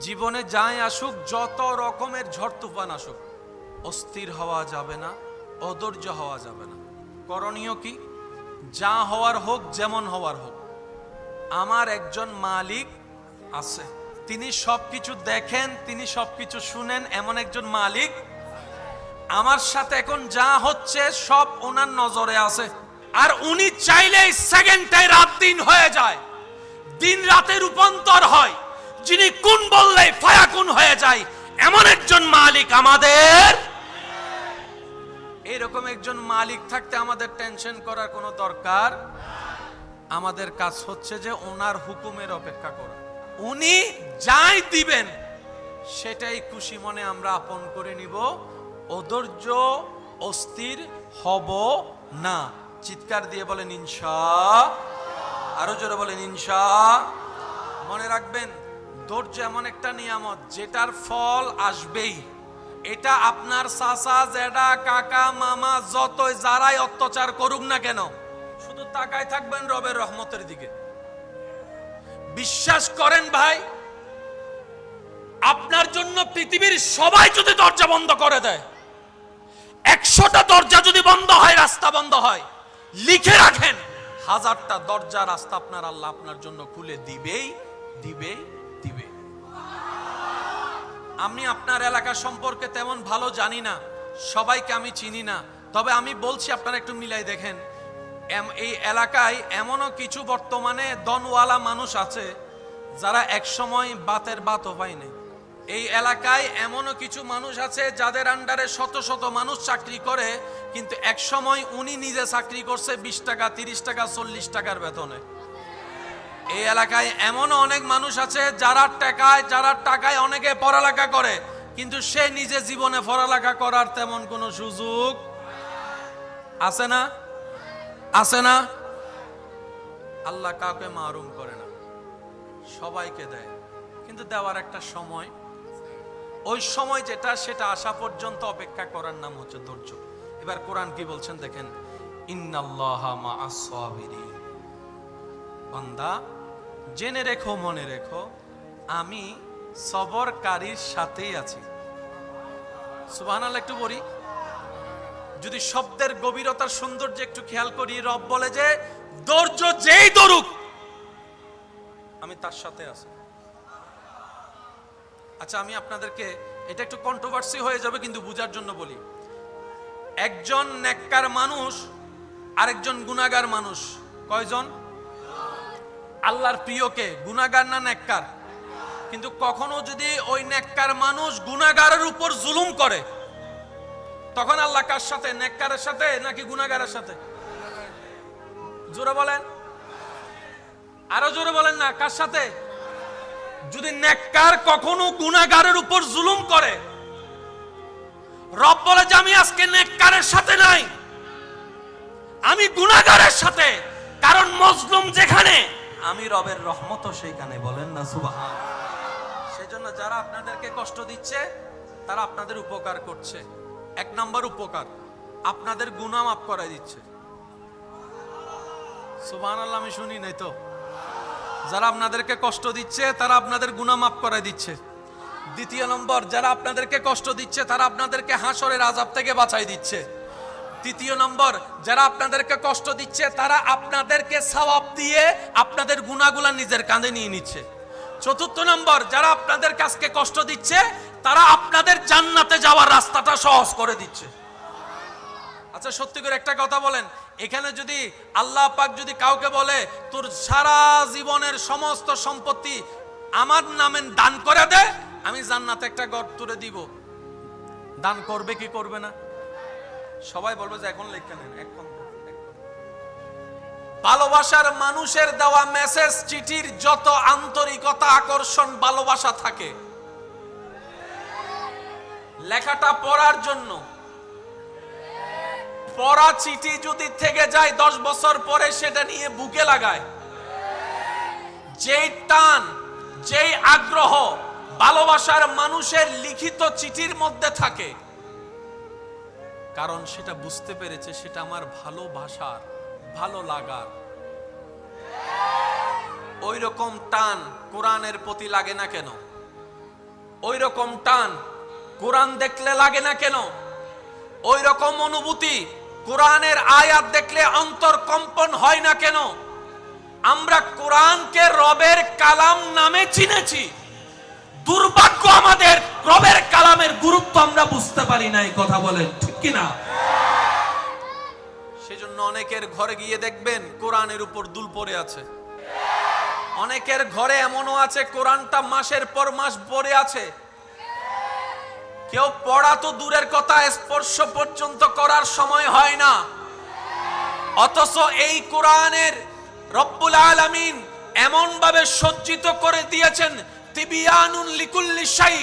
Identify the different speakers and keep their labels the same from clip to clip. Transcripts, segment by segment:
Speaker 1: জীবনে যাই আসুক, যত রকমের ঝড় তুফান আসুক, অস্থির হওয়া যাবে না, অধৈর্য হওয়া যাবে না। করণীয় কি? যা হওয়ার হোক, যেমন হওয়ার হোক, আমার একজন মালিক আছে, তিনি সবকিছু দেখেন, তিনি সবকিছু শুনেন, এমন একজন মালিক আমার সাথে এখন যা হচ্ছে সব ওনার নজরে আছে। আর উনি চাইলেই সেকেন্ডটাই রাত দিন হয়ে যায়, দিন রাতে রূপান্তর হয়, যিনি কোন বললেই ফায়াকুন হয়ে যায়, এমন একজন মালিক আমাদের। এরকম একজন মালিক থাকতে আমাদের টেনশন করার কোনো দরকার। আমাদের কাজ হচ্ছে যে ওনার হুকুমের অপেক্ষা করা। উনি যাই দিবেন সেটাই খুশি মনে আমরা আপন করে নিব, অধৈর্য অস্থির হব না। চিৎকার দিয়ে বলেন ইনশাআল্লাহ, আরো জোরে বলেন ইনশাআল্লাহ। মনে রাখবেন, ধৈর্য এমন একটা নিয়ামত যেটার ফল আসবেই। এটা আপনার চাচা, জেঠা, কাকা, মামা যতই যারাই অত্যাচার করুক না কেন, শুধু তাকায় থাকবেন রবের রহমতের দিকে। বিশ্বাস করেন ভাই, আপনার জন্য পৃথিবীর সবাই যদি দরজা বন্ধ করে দেয়, 100টা দরজা যদি বন্ধ হয়, রাস্তা বন্ধ হয়, লিখে রাখেন 1000টা দরজা রাস্তা আপনার আল্লাহ আপনার জন্য খুলে দিবেই দিবেই দিবে। আমি আপনার এলাকা সম্পর্কে তেমন ভালো জানি না, সবাইকে আমি চিনি না, তবে আমি বলছি আপনারা একটু মিলাই দেখেন। এই এলাকায় এমনও কিছু বর্তমানে দনওয়ালা মানুষ আছে যারা একসময় বাতের বাতও পায়নি। এই এলাকায় এমনও কিছু মানুষ আছে যাদের আন্ডারে শত শত মানুষ চাকরি করে, কিন্তু একসময় উনি নিজে চাকরি করছে 20 টাকা, 30 টাকা, 40 টাকার বেতনে। এই এলাকায় এমনও অনেক মানুষ আছে যারা টাকায় অনেকে পড়ালেখা করে, কিন্তু সে নিজে জীবনে পড়ালেখা করার তেমন কোনো সুযোগ আছে না? আছে না? আল্লাহ কাউকে মাহরুম করে না, সবাইকে দেয়, কিন্তু দেওয়ার একটা সময়, ওই সময় যেটা সেটা আসা পর্যন্ত অপেক্ষা করার নাম হচ্ছে ধৈর্য। এবার কোরআন কি বলছেন দেখেন, ইন্নাল্লাহা মাআস সাবিরিন। বান্দা জেনে রেখো, মনে রেখো, আমি সবরকারীর সাথেই আছি। সুবহানাল্লাহ একটু বলি, যদি শব্দের গভীরতার সৌন্দর্য একটু খেয়াল করি, রব বলে যে ধৈর্য যেই ধরুক আমি তার সাথে আছি। আচ্ছা, আমি আপনাদেরকে, এটা একটু কন্ট্রোভার্সি হয়ে যাবে কিন্তু বুঝার জন্য বলি। একজন নেককার মানুষ আর একজন গুনাহগার মানুষ, কয়জন? আল্লাহর প্রিয়কে গুনাহগার না নেককার? কিন্তু কখনো যদি ওই নেককার মানুষ গুনাহগারের উপর জুলুম করে, তখন আল্লাহ কার সাথে? নেককারের সাথে নাকি গুনাহগারের সাথে? জোরে বলেন, আরো জোরে বলেন না, কার সাথে? যদি নেককার কখনো গুনাহগারের উপর জুলুম করে, রব বলে যে আমি আজকে নেককারের সাথে নাই, আমি গুনাহগারের সাথে। কারণ মজলুম যেখানে, আমি রবের রহমতও সেইখানে। বলেন না সুবহান। সেজন্য যারা আপনাদেরকে কষ্ট দিচ্ছে তারা আপনাদের উপকার করছে। 1 নম্বর উপকার, আপনাদের গুনাহ মাফ করাই দিচ্ছে। সুবহানাল্লাহ, আমি শুনি নাই তো। যারা আপনাদেরকে কষ্ট দিচ্ছে তারা আপনাদের গুনাহ মাফ করাই দিচ্ছে। 2 নম্বর, যারা আপনাদেরকে কষ্ট দিচ্ছে তারা আপনাদেরকে হাসরের আযাব থেকে বাঁচাই দিচ্ছে। 3 নম্বর, যারা আপনাদেরকে কষ্ট দিচ্ছে তারা আপনাদেরকে সওয়াব দিয়ে আপনাদের গুনাহগুলো নিজের কাঁধে নিয়ে নিচ্ছে। 4 নম্বর, যারা আপনাদের কাছে কষ্ট দিচ্ছে তারা আপনাদের জান্নাতে যাওয়ার রাস্তাটা সহজ করে দিচ্ছে। আচ্ছা, সত্যি করে একটা কথা বলেন, এখানে যদি আল্লাহ পাক যদি কাউকে বলে তোর সারা জীবনের সমস্ত সম্পত্তি আমার নামে দান করে দে, আমি জান্নাতে একটা ঘর তুলে দিব, দান করবে কি করবে না? সবাই বলবে যে এখন লেখা নেন। এখন ভালোবাসার মানুষের দেওয়া মেসেজ চিঠির যত আন্তরিকতা, আকর্ষণ, ভালোবাসা থাকে, লেখাটা পড়ার জন্য, পড়া চিঠি যদি থেকে যায় 10 বছর পরে সেটা নিয়ে বুকে লাগায়, যেই টান, যেই আগ্রহ ভালোবাসার মানুষের লিখিত চিঠির মধ্যে থাকে, কারণ সেটা বুঝতে পেরেছে সেটা আমার ভালোবাসার, ভালো লাগার। ওই রকম টান কোরআনের প্রতি লাগে না কেন? ওই রকম টান কোরআন দেখলে লাগে না কেন? ওই রকম অনুভূতি কোরআনের আয়াত দেখলে অন্তর কম্পন হয় না কেন? আমরা কোরআনকে রবের কালাম নামে চিনেছি, দুর্ভাগ্য আমাদের রবের কালামের গুরুত্ব আমরা বুঝতে পারি না। এই কথা বলেন ঠিক কিনা? সেজন্য অনেকের ঘরে গিয়ে দেখবেন কোরআনের উপর দুল পড়ে আছে। অনেকের ঘরে এমনও আছে কোরআনটা মাসের পর মাস পড়ে আছে, কেউ পড়া তো দূরের কথা, স্পর্শ পর্যন্ত করার সময় হয় না। অথচ এই কোরআনের রব্বুল আলামিন এমন ভাবে সজ্জিত করে দিয়েছেন, তিবিয়ানুন লিকুল্লি শাই।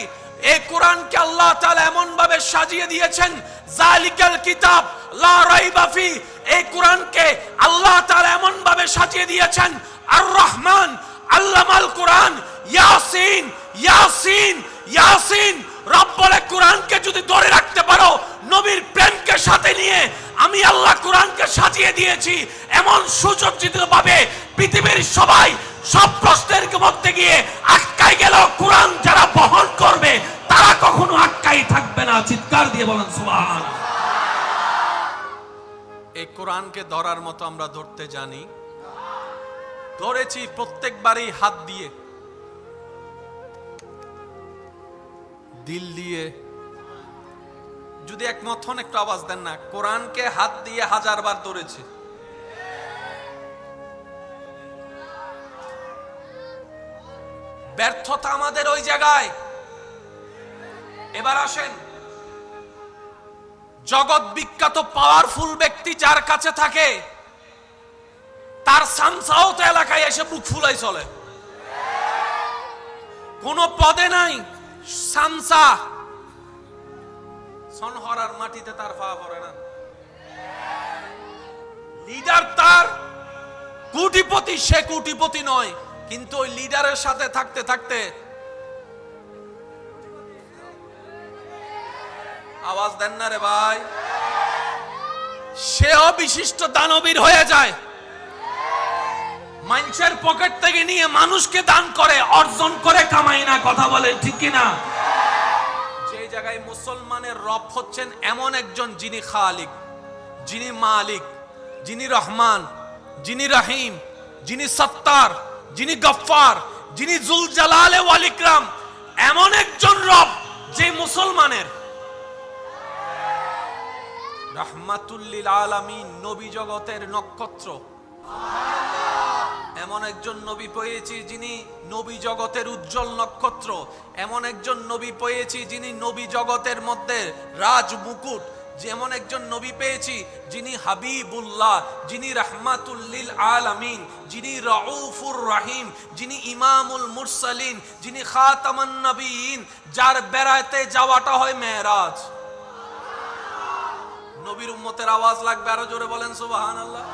Speaker 1: এই কোরআনকে আল্লাহ তাআলা এমন ভাবে সাজিয়ে দিয়েছেন, জালিকাল কিতাব লা রাইবা ফি। এই কোরআনকে আল্লাহ তাআলা এমন ভাবে সাজিয়ে দিয়েছেন, আর রহমান আল্লামাল কোরআন, ইয়াসিন ইয়াসিন ইয়াসিন। রব বলে কোরআনকে যদি ধরে রাখতে পারো, নবীর প্রেমকে সাথে নিয়ে আমি আল্লাহ কোরআনকে সাজিয়ে দিয়েছি এমন সুসজ্জিত ভাবে, পৃথিবীর সবাই সব প্রশ্নের মধ্যে গিয়ে আটকাই গেল, কোরআন যারা বহন করবে তারা কখনো আটকাই থাকবে না। চিৎকার দিয়ে বলেন সুবহান। এই কোরআনকে ধরার মতো আমরা ধরতে জানি? ধরেছি প্রত্যেকবারই হাত দিয়ে, দিল দিয়ে। যদি একমত হন একটু আওয়াজ দেন না। কোরআনকে হাত দিয়ে 1000 বার ধরেছি। ব্যর্থতা আমাদের ওই জায়গায়। এবার আসেন, জগৎ বিখ্যাত পাওয়ারফুল ব্যক্তি যার কাছে থাকে, তার সামসাও তো এলাকায় এসে বুক ফুলাই চলে। কোন পদে নাই, সামসা সনহরার মাটিতে তার পা পড়ে না। লিডার তার কোটিপতি, সে কোটিপতি নয়, কিন্তু ওই লিডারের সাথে থাকতে থাকতে, আওয়াজ দেন না রে ভাই, সেও বিশিষ্ট দানবীর হয়ে যায়। মানুষের পকেট থেকে নিয়ে মানুষকে দান করে, অর্জন করে কামাই না। কথা বলেন ঠিক কিনা? যে জায়গায় মুসলমানের রব হচ্ছেন এমন একজন, যিনি খালিক, যিনি মালিক, যিনি রহমান, যিনি রহিম, যিনি সত্তার, যিনি গফফার, যিনি জুল জালালে ওয়াল ইকরাম, এমন একজন রব যে মুসলমানের রাহমাতুল লিল আলামিন, নবী জগতের নক্ষত্র। এমন একজন নবী পেয়েছি যিনি নবী জগতের উজ্জ্বল নক্ষত্র। এমন একজন নবী পেয়েছি যিনি নবী জগতের মধ্যে রাজ মুকুট। যেমন একজন নবী পেয়েছি যিনি হাবিবুল্লাহ, যিনি রাহমাতুল লিল আলামিন, যিনি রাউফুর রহিম, যিনি ইমামুল মুরসালিন, যিনি খাতামান নবীন, যার বেড়াতে যাওয়াটা হয় মেরাজ। নবীর উম্মতের আওয়াজ লাগবে, আরো জোরে বলেন সুবহানাল্লাহ।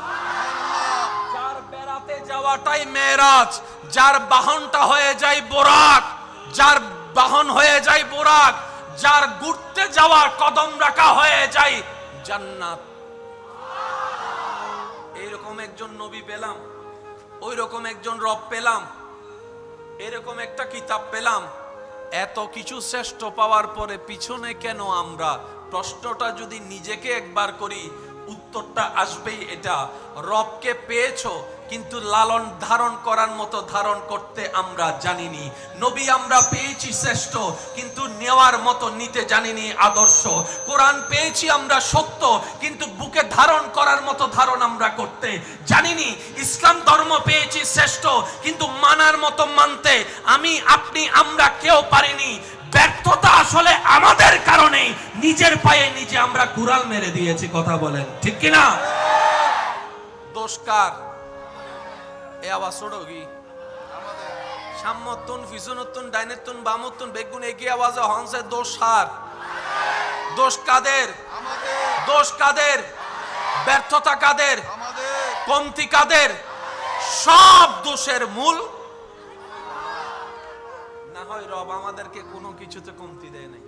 Speaker 1: যার বেড়াতে যাওয়াটাই মেরাজ, যার বাহনটা হয়ে যায় বোরাক, যার বাহন হয়ে যায় বোরাক, যার ঘুরতে যাওয়া কদম রাখা হয়ে যায় জান্নাত। এইরকম একজন নবী পেলাম, ওই রকম একজন রব পেলাম, এরকম একটা কিতাব পেলাম। এত কিছু শ্রেষ্ঠ পাওয়ার পরে পিছনে কেন আমরা? প্রশ্নটা যদি নিজেকে একবার করি, উত্তরটা আসবেই এটা। রবকে পেয়েছো, কিন্তু লালন ধারণ করার মতো ধারণ করতে আমরা জানিনি। নবী আমরা পেয়েছি শ্রেষ্ঠ, কিন্তু নেওয়ার মতো নিতে জানিনি আদর্শ। কোরআন পেয়েছি আমরা সত্য, কিন্তু বুকে ধারণ করার মতো ধারণ আমরা করতে জানিনি। ইসলাম ধর্ম পেয়েছি শ্রেষ্ঠ, কিন্তু মানার মতো মানতে আমি, আপনি, আমরা কেউ পারিনি। ব্যর্থতা আসলে আমাদের কারণে, নিজের পায়ে নিজে আমরা কুড়াল মেরে দিয়েছি। কথা বলেন ঠিক কিনা? দোষ কার? এ আওয়াজ ছোড়ো কি? সাম্যতুন, ফিজুনতুন, ডাইনেতুন, বামতুন, বেগুন, এগিয়ে আওয়াজে হংসের দোষ হার। দোষ কাদের? দোষ কাদের? ব্যর্থতা কাদের? কমতি কাদের? সব দোষের মূল না হয় রব আমাদেরকে কোনো কিছুতে কমতি দেয় নাই।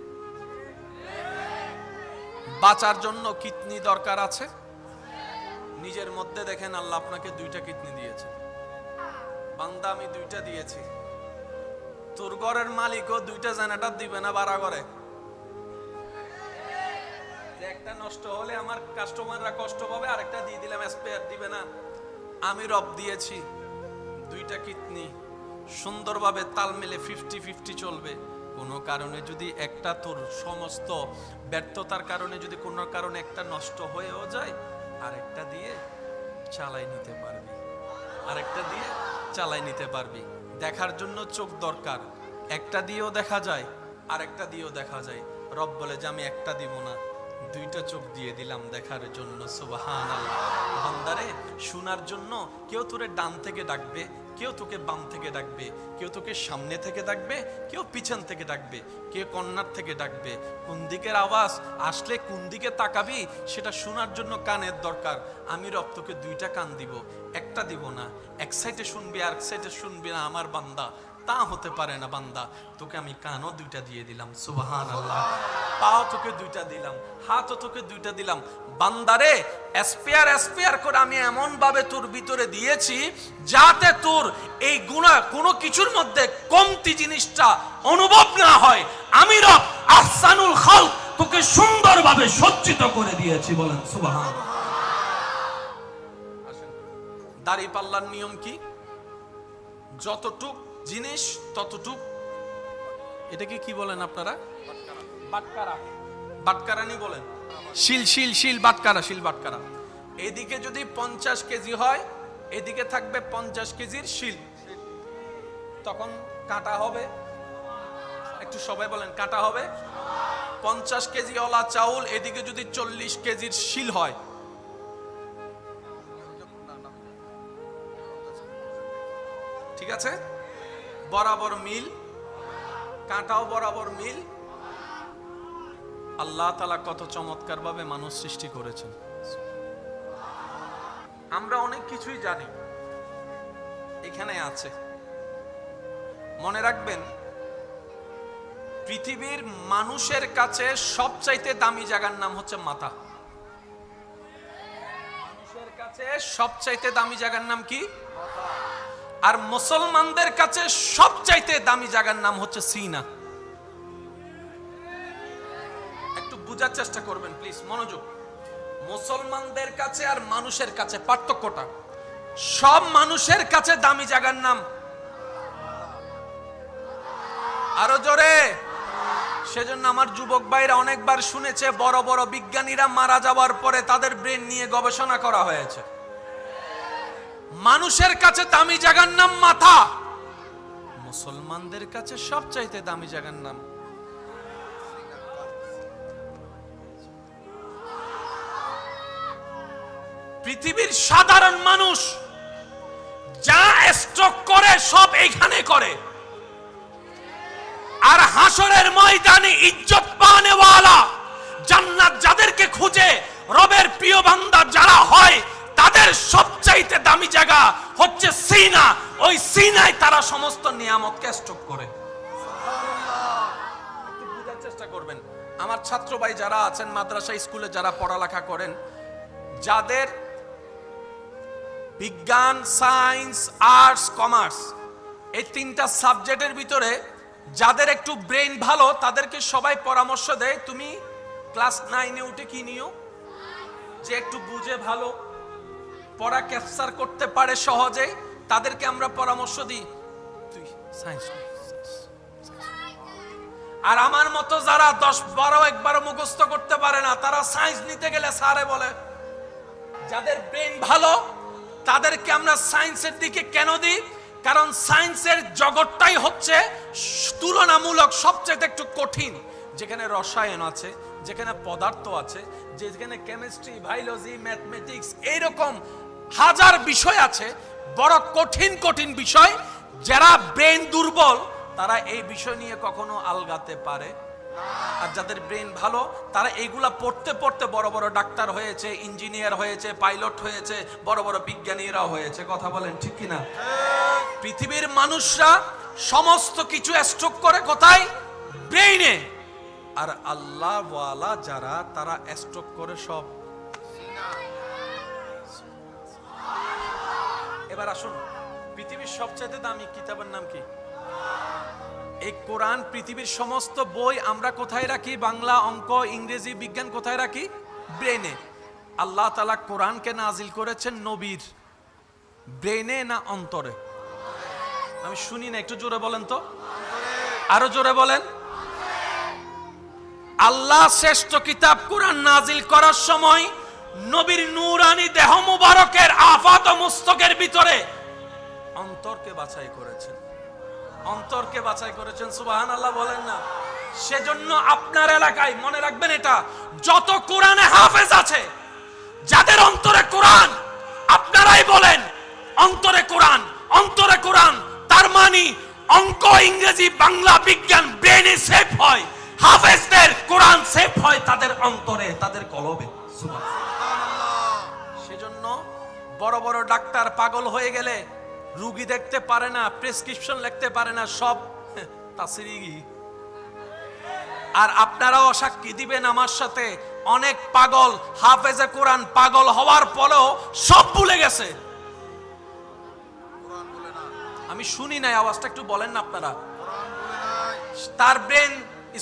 Speaker 1: বাঁচার জন্য কিডনি দরকার আছে। নিজের মধ্যে দেখেন আল্লাহ আপনাকে 2টা কিডনি দিয়েছে। বান্দা আমি 2টা দিয়েছি, তোর ঘরের মালিকও দুইটা জেনারেটর দিবে না ভাড়া করে? একটা নষ্ট হলে আমার কাস্টমাররা কষ্ট পাবে, আরেকটা দিয়ে দিলাম, স্পেয়ার দিবে না। আমি রব দিয়েছি দুইটা কিডনি সুন্দরভাবে তাল মেলে 50-50 চলবে। কোনো কারণে যদি একটা, তোর সমস্ত ব্যর্থতার কারণে যদি কোনো কারণে একটা নষ্ট হয়েও যায়, আরেকটা দিয়ে চালাই নিতে পারবি, আরেকটা দিয়ে চালাই নিতে পারবি। দেখার জন্য চোখ দরকার, একটা দিয়েও দেখা যায়, আরেকটা দিয়েও দেখা যায়। রব বলে যে আমি একটা দিব না, দুইটা চোখ দিয়ে দিলাম দেখার জন্য। সুবহানাল্লাহ। বান্দারে শোনার জন্য কেউ তোরে ডান থেকে ডাকবে, কেউ তোকে বাম থেকে ডাকবে, কেউ তোকে সামনে থেকে ডাকবে, কেউ পিছন থেকে ডাকবে, কেউ কর্নার থেকে ডাকবে। কোন দিকের আওয়াজ আসলে কোন দিকে তাকাবি সেটা শোনার জন্য কানের দরকার। আমি রব তোকে দুইটা কান দিব, একটা দিব না। এক সাইডে শুনবি আর এক সাইডে শুনবি না আমার বান্দা, তা হতে পারে না বান্দা। তোকে আমি কানও দুইটা দিয়ে দিলাম, সুবহানাল্লাহ। পাও তোকে দুইটা দিলাম, হাতও তোকে দুইটা দিলাম। বান্দারে স্পেয়ার করে আমি এমন ভাবে তোর ভিতরে দিয়েছি যাতে তোর এই গুনাহ কোনো কিছুর মধ্যে কমতি জিনিসটা অনুভব না হয়। আমি রব আহসানুল খালক তোকে সুন্দরভাবে সজ্জিত করে দিয়েছি, বলেন সুবহানাল্লাহ। দাড়ি পাল্লার নিয়ম কি? যতটুক জিনিস ততটুক, এটাকে কি বলেন আপনারা? বাটকারা, বাটকারানি বলেন। শিল শিল শিল বাটকারা, শিল বাটকারা। এদিকে যদি 50 কেজি হয়, এদিকে থাকবে 50 কেজির শিল, তখন কাটা হবে। একটু সবাই বলেন কাটা হবে। 50 কেজি ওলা চাউল, এদিকে যদি 40 কেজির শিল হয়, ঠিক আছে? বরাবর মিল, কাঁটাও বরাবর মিল। আল্লাহ তাআলা কত চমৎকার ভাবে মানুষ সৃষ্টি করেছেন। আমরা অনেক কিছুই জানি, এখানে আছে। মনে রাখবেন, পৃথিবীর মানুষের কাছে সবচাইতে দামি জায়গার নাম হচ্ছে মাথা। মানুষের কাছে সবচাইতে দামি জায়গার নাম কি? আর মুসলমানদের কাছে সবচাইতে দামি জায়গার নাম হচ্ছে সিনা। একটু বুঝার চেষ্টা করবেন প্লিজ, মনোযোগ। মুসলমানদের কাছে আর মানুষের কাছে পার্থক্যটা, সব মানুষের কাছে দামি জায়গার নাম আরো জোরে। সেজন্য আমার যুবক ভাইরা অনেকবার শুনেছে বড় বড় বিজ্ঞানীরা মারা যাওয়ার পরে তাদের ব্রেন নিয়ে গবেষণা করা হয়েছে। মানুষের কাছে দামি জায়গার নাম মাথা, মুসলমানদের কাছে সবচাইতে দামি জায়গার নাম পৃথিবীর সাধারণ মানুষ যা স্ট্রোক করে সব এইখানে করে, আর হাসরের ময়দানে ইজ্জত পানেওয়ালা জান্নাত যাদেরকে খুঁজে রবের প্রিয় বান্দা যারা হয়, তাদের সবচাইতে দামি জায়গা হচ্ছে সিনা। ওই সিনায় তারা সমস্ত নিয়ামতকে স্টক করে। একটু বুঝার চেষ্টা করবেন। আমার ছাত্র ভাই যারা আছেন, মাদ্রাসা স্কুলে যারা পড়ালেখা করেন, যাদের বিজ্ঞান, সায়েন্স, আর্টস, কমার্স এই তিনটা সাবজেক্টের ভিতরে যাদের একটু ব্রেন ভালো, তাদেরকে সবাই পরামর্শ দেয় তুমি ক্লাস 9-এ উঠে কি নিও, যে একটু বুঝে ভালো পড়া ক্যাপচার করতে পারে সহজে, তাদেরকে আমরা পরামর্শ দিই তুই সায়েন্স। আর আমার মতো যারা 10-12 একবার মুখস্থ করতে পারে না, তারা সায়েন্স নিতে গেলে স্যারে বলে। যাদের ব্রেন ভালো তাদেরকে আমরা সায়েন্সের দিকে কেন দিই? কারণ সায়েন্সের জগৎটাই হচ্ছে তুলনামূলক সবচেয়ে একটু কঠিন, যেখানে রসায়ন আছে, যেখানে পদার্থ আছে, যেখানে কেমিস্ট্রি, বায়োলজি, ম্যাথমেটিক্স, এইরকম হাজার বিষয় আছে, বড় কঠিন কঠিন বিষয়। যারা ব্রেন দুর্বল তারা এই বিষয় নিয়ে কখনো আলগাতে পারে, আর যাদের ব্রেন ভালো তারা এইগুলা পড়তে পড়তে বড় বড় ডাক্তার হয়েছে, ইঞ্জিনিয়ার হয়েছে, পাইলট হয়েছে, বড় বড় বিজ্ঞানীরা হয়েছে। কথা বলেন ঠিক কিনা? পৃথিবীর মানুষরা সমস্ত কিছু স্ট্রোক করে কোথায়? ব্রেইনে। আর আল্লাহ ওয়ালা যারা, তারা স্ট্রোক করে সব। এবার আসুন, পৃথিবীর সবচেয়ে দামি কিতাবের নাম কি? এই কোরআন, পৃথিবীর সমস্ত বই আমরা কোথায় রাখি? বাংলা, অঙ্ক, ইংরেজি, বিজ্ঞান কোথায় রাখি? ব্রেনে। আল্লাহ তাআলা কোরআনকে নাজিল করেছেন নবীর ব্রেনে না অন্তরে? আমি শুনি না, একটু জোরে বলেন তো, আরো জোরে বলেন। আল্লাহ শ্রেষ্ঠ কিতাব কোরআন নাজিল করার সময় নবীর নূরানি দেহ মুবারকের আফাত ও মুস্তকের ভিতরে অন্তরকে বাছাই করেছেন, অন্তরকে বাছাই করেছেন। সুবহানাল্লাহ বলেন না? সেজন্য আপনার এলাকায় মনে রাখবেন, এটা যত কোরআনে হাফেজ আছে, যাদের অন্তরে কোরআন, আপনারাই বলেন অন্তরে কোরআন, অন্তরে কোরআন। তার মানে অঙ্ক, ইংরেজি, বাংলা, বিজ্ঞান ব্রেনে সেভ হয়, হাফেজদের কোরআন সেভ হয় তাদের অন্তরে, তাদের কলবে। সুবহানাল্লাহ। সেজন্য বড় বড় ডাক্তার পাগল হয়ে গেলে রোগী দেখতে পারে না, প্রেসক্রিপশন লিখতে পারে না, সব তাসরিগি। আর আপনারাও সাক্ষী দিবেন আমার সাথে, অনেক পাগল হাফেজে কোরআন পাগল হওয়ার পরেও সব ভুলে গেছে। আমি শুনি নাই, আওয়াজটা একটু বলেন না আপনারা। তার ব্রেন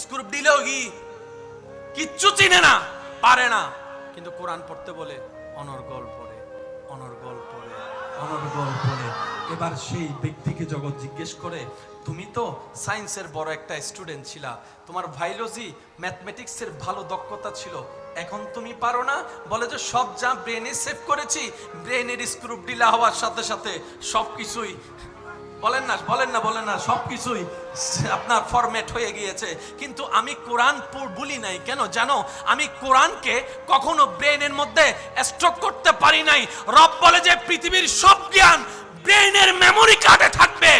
Speaker 1: স্ক্রু দিলেও কিচ্ছু চিনে না, পারে না, কিন্তু কোরআন পড়তে বলে অনর্গল পড়ে, অনর্গল পড়ে, অনর্গল পড়ে। এবার সেই ব্যক্তিকে জগৎ জিজ্ঞেস করে, তুমি তো সায়েন্সের বড় একটা স্টুডেন্ট ছিলা, তোমার বায়োলজি ম্যাথমেটিক্সের ভালো দক্ষতা ছিল, এখন তুমি পারো না? বলে যে সব যা ব্রেনে সেভ করেছি, ব্রেনের স্ক্রু ঢিলা হওয়ার সাথে সাথে সবকিছুই, বলেন না বলেন না বলেন না, সবকিছুই আপনার ফরম্যাট হয়ে গিয়েছে। কিন্তু আমি কোরআন ভুলি নাই। কেন জানো? আমি কোরআনকে কখনো ব্রেনের মধ্যে স্টক করতে পারি নাই। রব বলে যে পৃথিবীর সব জ্ঞান ব্রেনের মেমোরি কার্ডে থাকবে,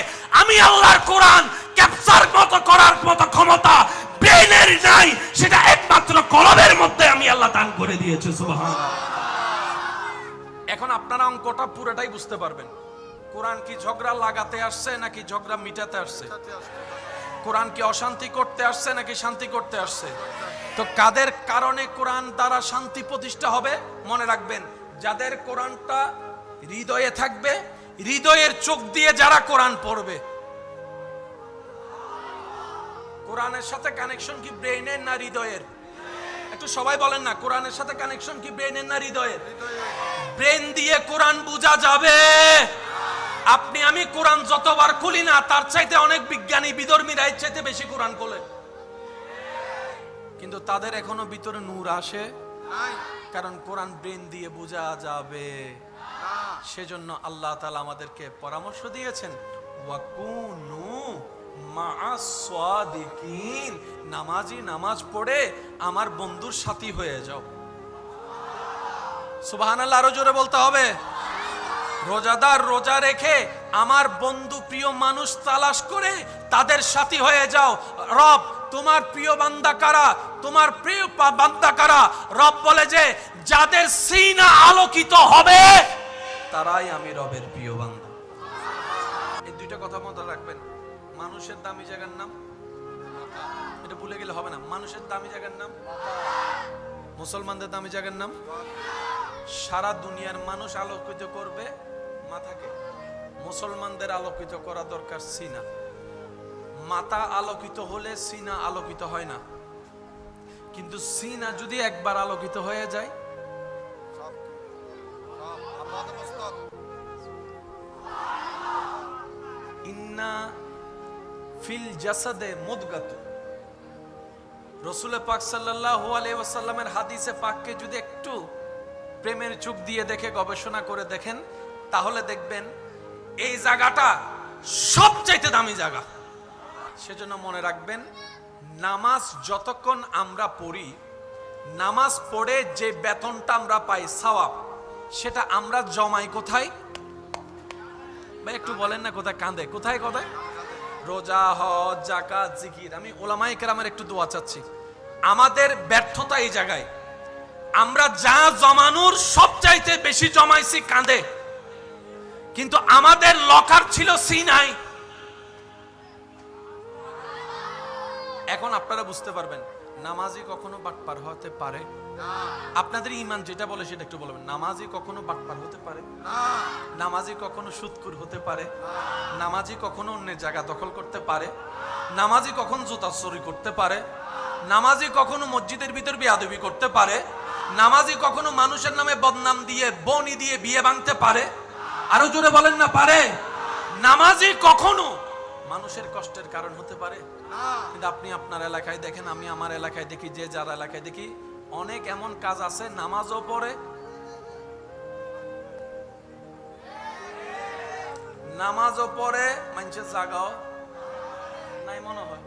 Speaker 1: আমি আল্লাহর কোরআন ক্যাপচার করার মতো ক্ষমতা ব্রেনের নাই, সেটা একমাত্র কলবের মধ্যে আমি আল্লাহ দান করে দিয়েছি। সুবহানাল্লাহ। এখন আপনারা অঙ্কটা পুরোটাই বুঝতে পারবেন। কোরআন কি ঝগড়া লাগাতে আসছে নাকি ঝগড়া মিটাতে আসছে? কোরআন কি অশান্তি করতে আসছে নাকি শান্তি করতে আসছে? তো কাদের কারণে কোরআন দ্বারা শান্তি প্রতিষ্ঠা হবে? মনে রাখবেন, যাদের কোরআনটা হৃদয়ে থাকবে, হৃদয়ের চোখ দিয়ে যারা কোরআন পড়বে। কোরআনের সাথে কানেকশন কি ব্রেইনের না হৃদয়ের? একটু সবাই বলেন না, কোরআনের সাথে কানেকশন কি ব্রেইনের না হৃদয়ের? ব্রেন দিয়ে কোরআন বোঝা যাবে। আপনি আমি কোরআন যতবার খুলি না, তার চাইতে অনেক বিজ্ঞানী বিধর্মীরা এর চাইতে বেশি কোরআন খোলে, কিন্তু তাদের এখনো ভিতরে নূর আসে নাই, কারণ কোরআন ব্রেন দিয়ে বোঝা যাবে। সেজন্য আল্লাহ তাআলা আমাদেরকে পরামর্শ দিয়েছেন, ওয়াকুনু মা'আস সাদিকিন, নামাজি নামাজ পড়ে আমার বন্ধুর সাথী হয়ে যাও। সুবহানাল্লাহ, আরো জোরে বলতে হবে। রোজাদার রোজা রেখে আমার বন্ধু প্রিয় মানুষ তালাশ করে তাদের সাথী হয়ে যাও। রব তোমার প্রিয় বান্দা কারা? তোমার প্রিয় বান্দা কারা? রব বলে যে যাদের সিনা আলোকিত হবে তারাই আমি রবের প্রিয় বান্দা। এই দুইটা কথা মনে রাখবেন। মানুষের দামি জায়গার নাম, এটা ভুলে গেলে হবে না। মানুষের দামি জায়গার নাম, মুসলমানদের দামি জায়গার নাম। সারা দুনিয়ার মানুষ আলোকিত করবে মাথাকে, মুসলমানদের আলোকিত করা দরকার সিনা। মাথা আলোকিত হলে সিনা আলোকিত হয় না, কিন্তু সিনা যদি একবার আলোকিত হয়ে যায়, ইন্না ফিল জাসাদে মুদগাত, রাসূল পাক সাল্লাল্লাহু আলাইহি ওয়াসাল্লামের হাদিসে পাককে যদি একটু প্রেমের চোখ দিয়ে দেখে গবেষণা করে দেখেন, তাহলে দেখবেন এই জায়গাটা সবচাইতে দামি জায়গা। সেজন্য মনে রাখবেন, নামাজ যতক্ষণ আমরা পড়ি, নামাজ পড়ে যে বেতনটা আমরা পাই সওয়াব, সেটা আমরা জমাই কোথায়? ভাই একটু বলেন না, কোথায়? কাঁদে। কোথায় কোথায়? রোজা, হজ, যাকাত, জিকির। আমি উলামায়ে কেরামের একটু দোয়া চাচ্ছি। আমাদের ব্যর্থতা এই জায়গায়, আমরা যা জমানোর সবচাইতে বেশি জমাইছি কাঁদে, কিন্তু আমাদের লকার ছিল সিনাই। এখন আপনারা বুঝতে পারবেন নামাজি কখনো বাটপার হতে পারে না। আপনাদের ঈমান যেটা বলে সেটা একটু বলবেন। নামাজি কখনো বাটপার হতে পারে না, নামাজি কখনো সুদখোর হতে পারে না, নামাজি কখনো অন্যের জায়গা দখল করতে পারে না। নামাজি কখন জুতা চুরি করতে পারে? নামাজি কখনো মসজিদের ভিতর বেয়াদবি করতে পারে? নামাজি কখনো মানুষের নামে বদনাম দিয়ে বনি দিয়ে বিয়ে ভাঙতে পারে? আরো জোরে বলেন না, পারে? নামাজি কখনো মানুষের কষ্টের কারণ হতে পারে? কিন্তু আপনি আপনার এলাকায় দেখেন, আমি আমার এলাকায় দেখি, যে যার এলাকায় দেখি, অনেক এমন কাজ আছে নামাজও পড়ে, নামাজও পড়ে, মানুষের জাগাও নাই মনে হয়,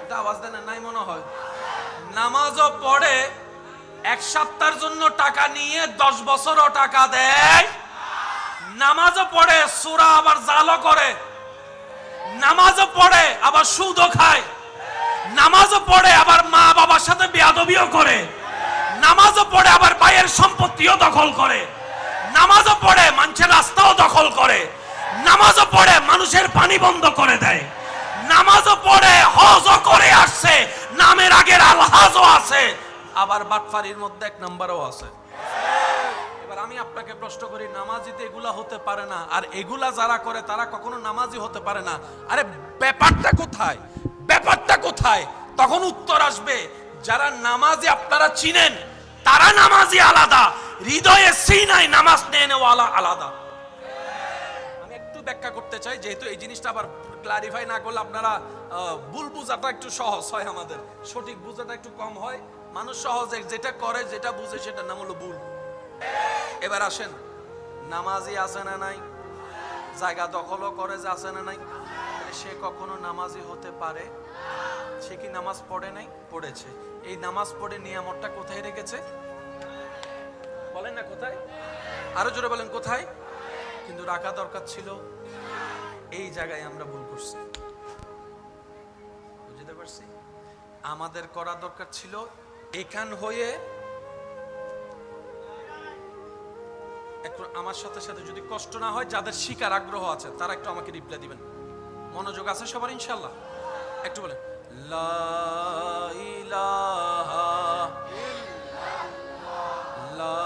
Speaker 1: এটা আওয়াজ দেন নাই মনে হয়, নামাজও পড়ে, এক সপ্তাহের জন্য টাকা নিয়ে 10 বছরও টাকা দেয়, নামাজও পড়ে, সূরা আবার জালও করে, নামাজও পড়ে আবার সুদও খায়, নামাজও পড়ে আবার মা বাবার সাথে বেয়াদবিও করে, নামাজও পড়ে আবার ভাইয়ের সম্পত্তিও দখল করে, নামাজও পড়ে মানুষের রাস্তাও দখল করে, নামাজও পড়ে মানুষের পানি বন্ধ করে দেয়, নামাজও পড়ে হজও করে আসছে, নামের আগের আলহাজও আছে, আবার বাটফারির মধ্যে 1 নম্বরও আছে। এবার আমি আপনাকে প্রশ্ন করি, নামাজিতে এগুলা হতে পারে না, আর এগুলা যারা করে তারা কখনো নামাজি হতে পারে না। আরে ব্যাপারটা কোথায়, ব্যাপারটা কোথায়? তখন উত্তর আসবে, যারা নামাজি আপনারা চিনেন তারা নামাজি আলাদা, হৃদয়ে সিনায় নামাজ নেওয়ালা আলাদা। আমি একটু ব্যাখ্যা করতে চাই, যেহেতু এই জিনিসটা আবার ক্লারিফাই না করলে আপনারা ভুল বুঝাটা একটু সহজ হয়, আমাদের সঠিক বুঝাটা একটু কম হয়, মানুষ সহজে যেটা করে যেটা বুঝে সেটার নাম হলো ভুল। এবার আসেন, নামাজি আছে না নাই? জায়গা দখলও করে, যে আছে না নাই? সে কখনো নামাজি হতে পারে? সে কি নামাজ পড়ে নাই? পড়েছে। এই নামাজ পড়ে নিয়ামতটা কোথায় রেখেছে? বলেন না কোথায়? আরো জোরে বলেন কোথায়? কিন্তু রাখা দরকার ছিল এই জায়গায়, আমরা ভুল করছি। বুঝতে পারছি? আমাদের করা দরকার ছিল এখান হয়ে, একটু আমার সাথে সাথে যদি কষ্ট না হয়, যাদের শিকার আগ্রহ আছে তারা একটু আমাকে রিপ্লাই দিবেন। মনোযোগ আছে সবার ইনশাআল্লাহ? একটু বলেন লা ইলাহা লা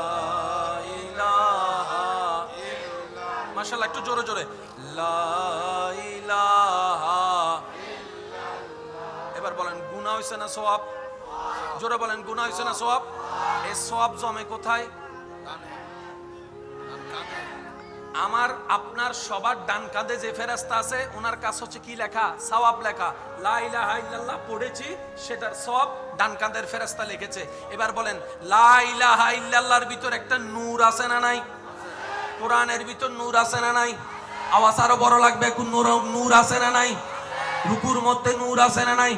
Speaker 1: ইলাহা ইল্লাল্লাহ। মাশাআল্লাহ, একটু জোরে জোরে লা ইলাহা ইল্লাল্লাহ। এবার বলেন গুনাহ হইছে না সওয়াব? জোরে বলেন গুনাহ হইছে না সওয়াব? এই সওয়াব জমে কোথায়? আমার আপনার সবার ডান কাঁধে যে ফেরেশতা আছে, ওনার কাজ হচ্ছে কি লেখা? সওয়াব লেখা। লা ইলাহা ইল্লাল্লাহ পড়েছি, সেটার সওয়াব ডান কাঁধের ফেরেশতা লিখেছে। এবার বলেন লা ইলাহা ইল্লাল্লাহর ভিতর একটা নূর আছে না নাই? কোরআনের ভিতর নূর আছে না নাই? আওয়াজ আরো বড় লাগবে, কোন নূর আছে না নাই? রুকুর মধ্যে নূর আছে না নাই?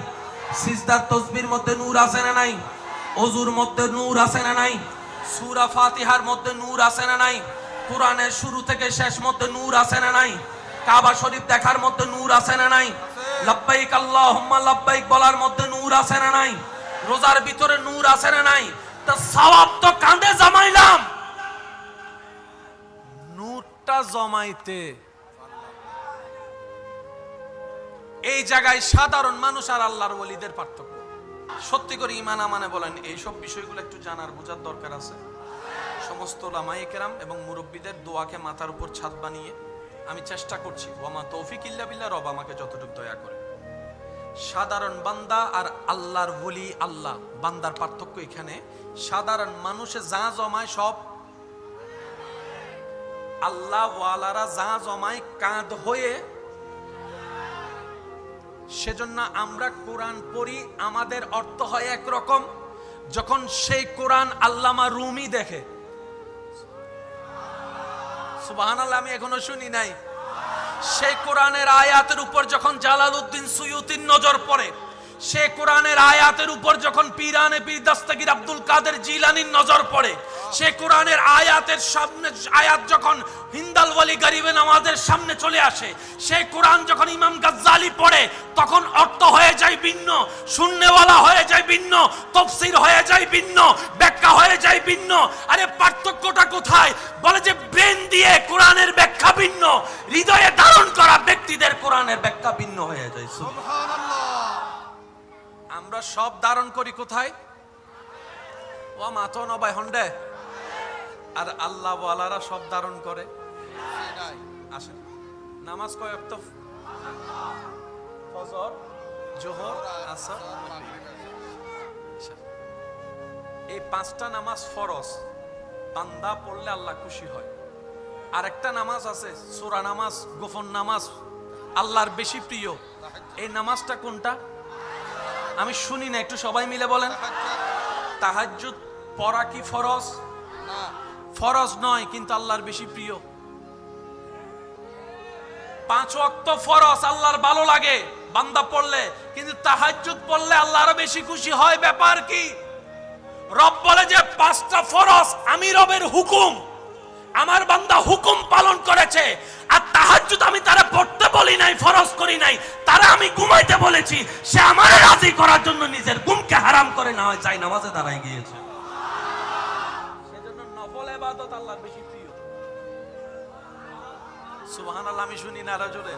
Speaker 1: সিজদার তাসবির মধ্যে নূর আছে না নাই? ওযুর মধ্যে নূর আছে না নাই? সূরা ফাতিহার মধ্যে নূর আছে না নাই? কোরআনের শুরু থেকে শেষ মধ্যে নূর আছে না নাই? কাবা শরীফ দেখার মধ্যে নূর আছে না নাই? লাব্বাইক আল্লাহুম্মা লাব্বাইক বলার মধ্যে নূর আছে না নাই? রোজার ভিতরে নূর আছে না নাই? তো সওয়াব তো কাঁধে জমাইলাম, নূরটা জমাইতে এই জায়গায় সাধারণ মানুষ আর আল্লাহর ওলিদের পার্থক্য। সত্যি করে ঈমান আমানে বলেন, এইসব বিষয়গুলো একটু জানার বোঝার দরকার আছে। সমস্ত উলামায়ে কেরাম এবং মুরব্বীদের দোয়াকে মাথার উপর ছাদ বানিয়ে আমি চেষ্টা করছি, ওয়ামা তৌফিক ইল্লা বিল্লাহ, রব আমাকে যতটুকু দয়া করে। সাধারণ বান্দা আর আল্লাহর ওলি, আল্লাহ বান্দার পার্থক্য এখানে। সাধারণ মানুষে যা জমায় সব আল্লাহ ওয়ালারা যা জমায় কাঁধ হয়ে। সেজন্য আমরা কোরআন পড়ি, আমাদের অর্থ হয় একরকম, যখন সেই কোরআন আল্লামা রুমি দেখে, সুবহানাল্লাহ, আমি এখনো শুনি নাই, সেই কোরআনের আয়াতের উপর যখন জালালউদ্দিন সুয়ুতির নজর পড়ে, সেই কোরআনের আয়াতের উপর যখন পীরানে পীর দস্তগীর আব্দুল কাদের জিলানীর নজর পড়ে, সেই কোরআনের আয়াতের সামনে আয়াত যখন হিন্দাল ওয়ালি গরিবে নামাজের সামনে চলে আসে, সেই কোরআন যখন ইমাম গাজ্জালি পড়ে, তখন অর্থ হয়ে যায় ভিন্ন, শূন্যওয়ালা হয়ে যায় ভিন্ন, তাফসীর হয়ে যায় ভিন্ন, ব্যাখ্যা হয়ে যায় ভিন্ন। আরে পার্থক্যটা কোথায়? বলে যে ব্রেন দিয়ে কোরআনের ব্যাখ্যা ভিন্ন, হৃদয়ে ধারণ করা ব্যক্তিদের কোরআনের ব্যাখ্যা ভিন্ন হয়ে যায়। সুবহানাল্লাহ। আমরা সব ধারণ করি কোথায়? ও মাতো নবাই হন্ডে। আর আল্লাহ ওয়ালারা সব ধারণ করে। আসেন, নামাজ কয় ওয়াক্ত? ফজর, জোহর, আসর, মাগরিব। এই 5টা নামাজ ফরজ, বান্দা পড়লে আল্লাহ খুশি হয়। আরেকটা নামাজ আছে সূরা নামাজ, গোপন নামাজ, আল্লাহর বেশি প্রিয়। এই নামাজটা কোনটা আমি শুনি না, একটু সবাই মিলে বলেন। তাহাজ্জুদ পড়া কি ফরজ? ফরজ নয়, কিন্তু আল্লাহর বেশি প্রিয়। 5 ওয়াক্ত ফরজ, আল্লাহর ভালো লাগে বান্দা পড়লে, কিন্তু তাহাজ্জুদ পড়লে আল্লাহ আরো বেশি খুশি হয়। ব্যাপার কি? রব বলে যে 5টা ফরজ আমি রবের হুকুম, আমার বান্দা হুকুম পালন করেছে, আর তাহাজ্জুদ আমি তারা পড়তে বলি নাই, ফরজ করি নাই, তারা আমি ঘুমাইতে বলেছি। সে আমারে রাজি করার জন্য নিজের ঘুমকে হারাম করে না হয় চাই নামাজে দাঁড়ায় গিয়েছে। সেজন্য নফল ইবাদত আল্লাহর বেশি প্রিয়। সুবহানাল্লাহ, আমি শুনি না আরো জোরে।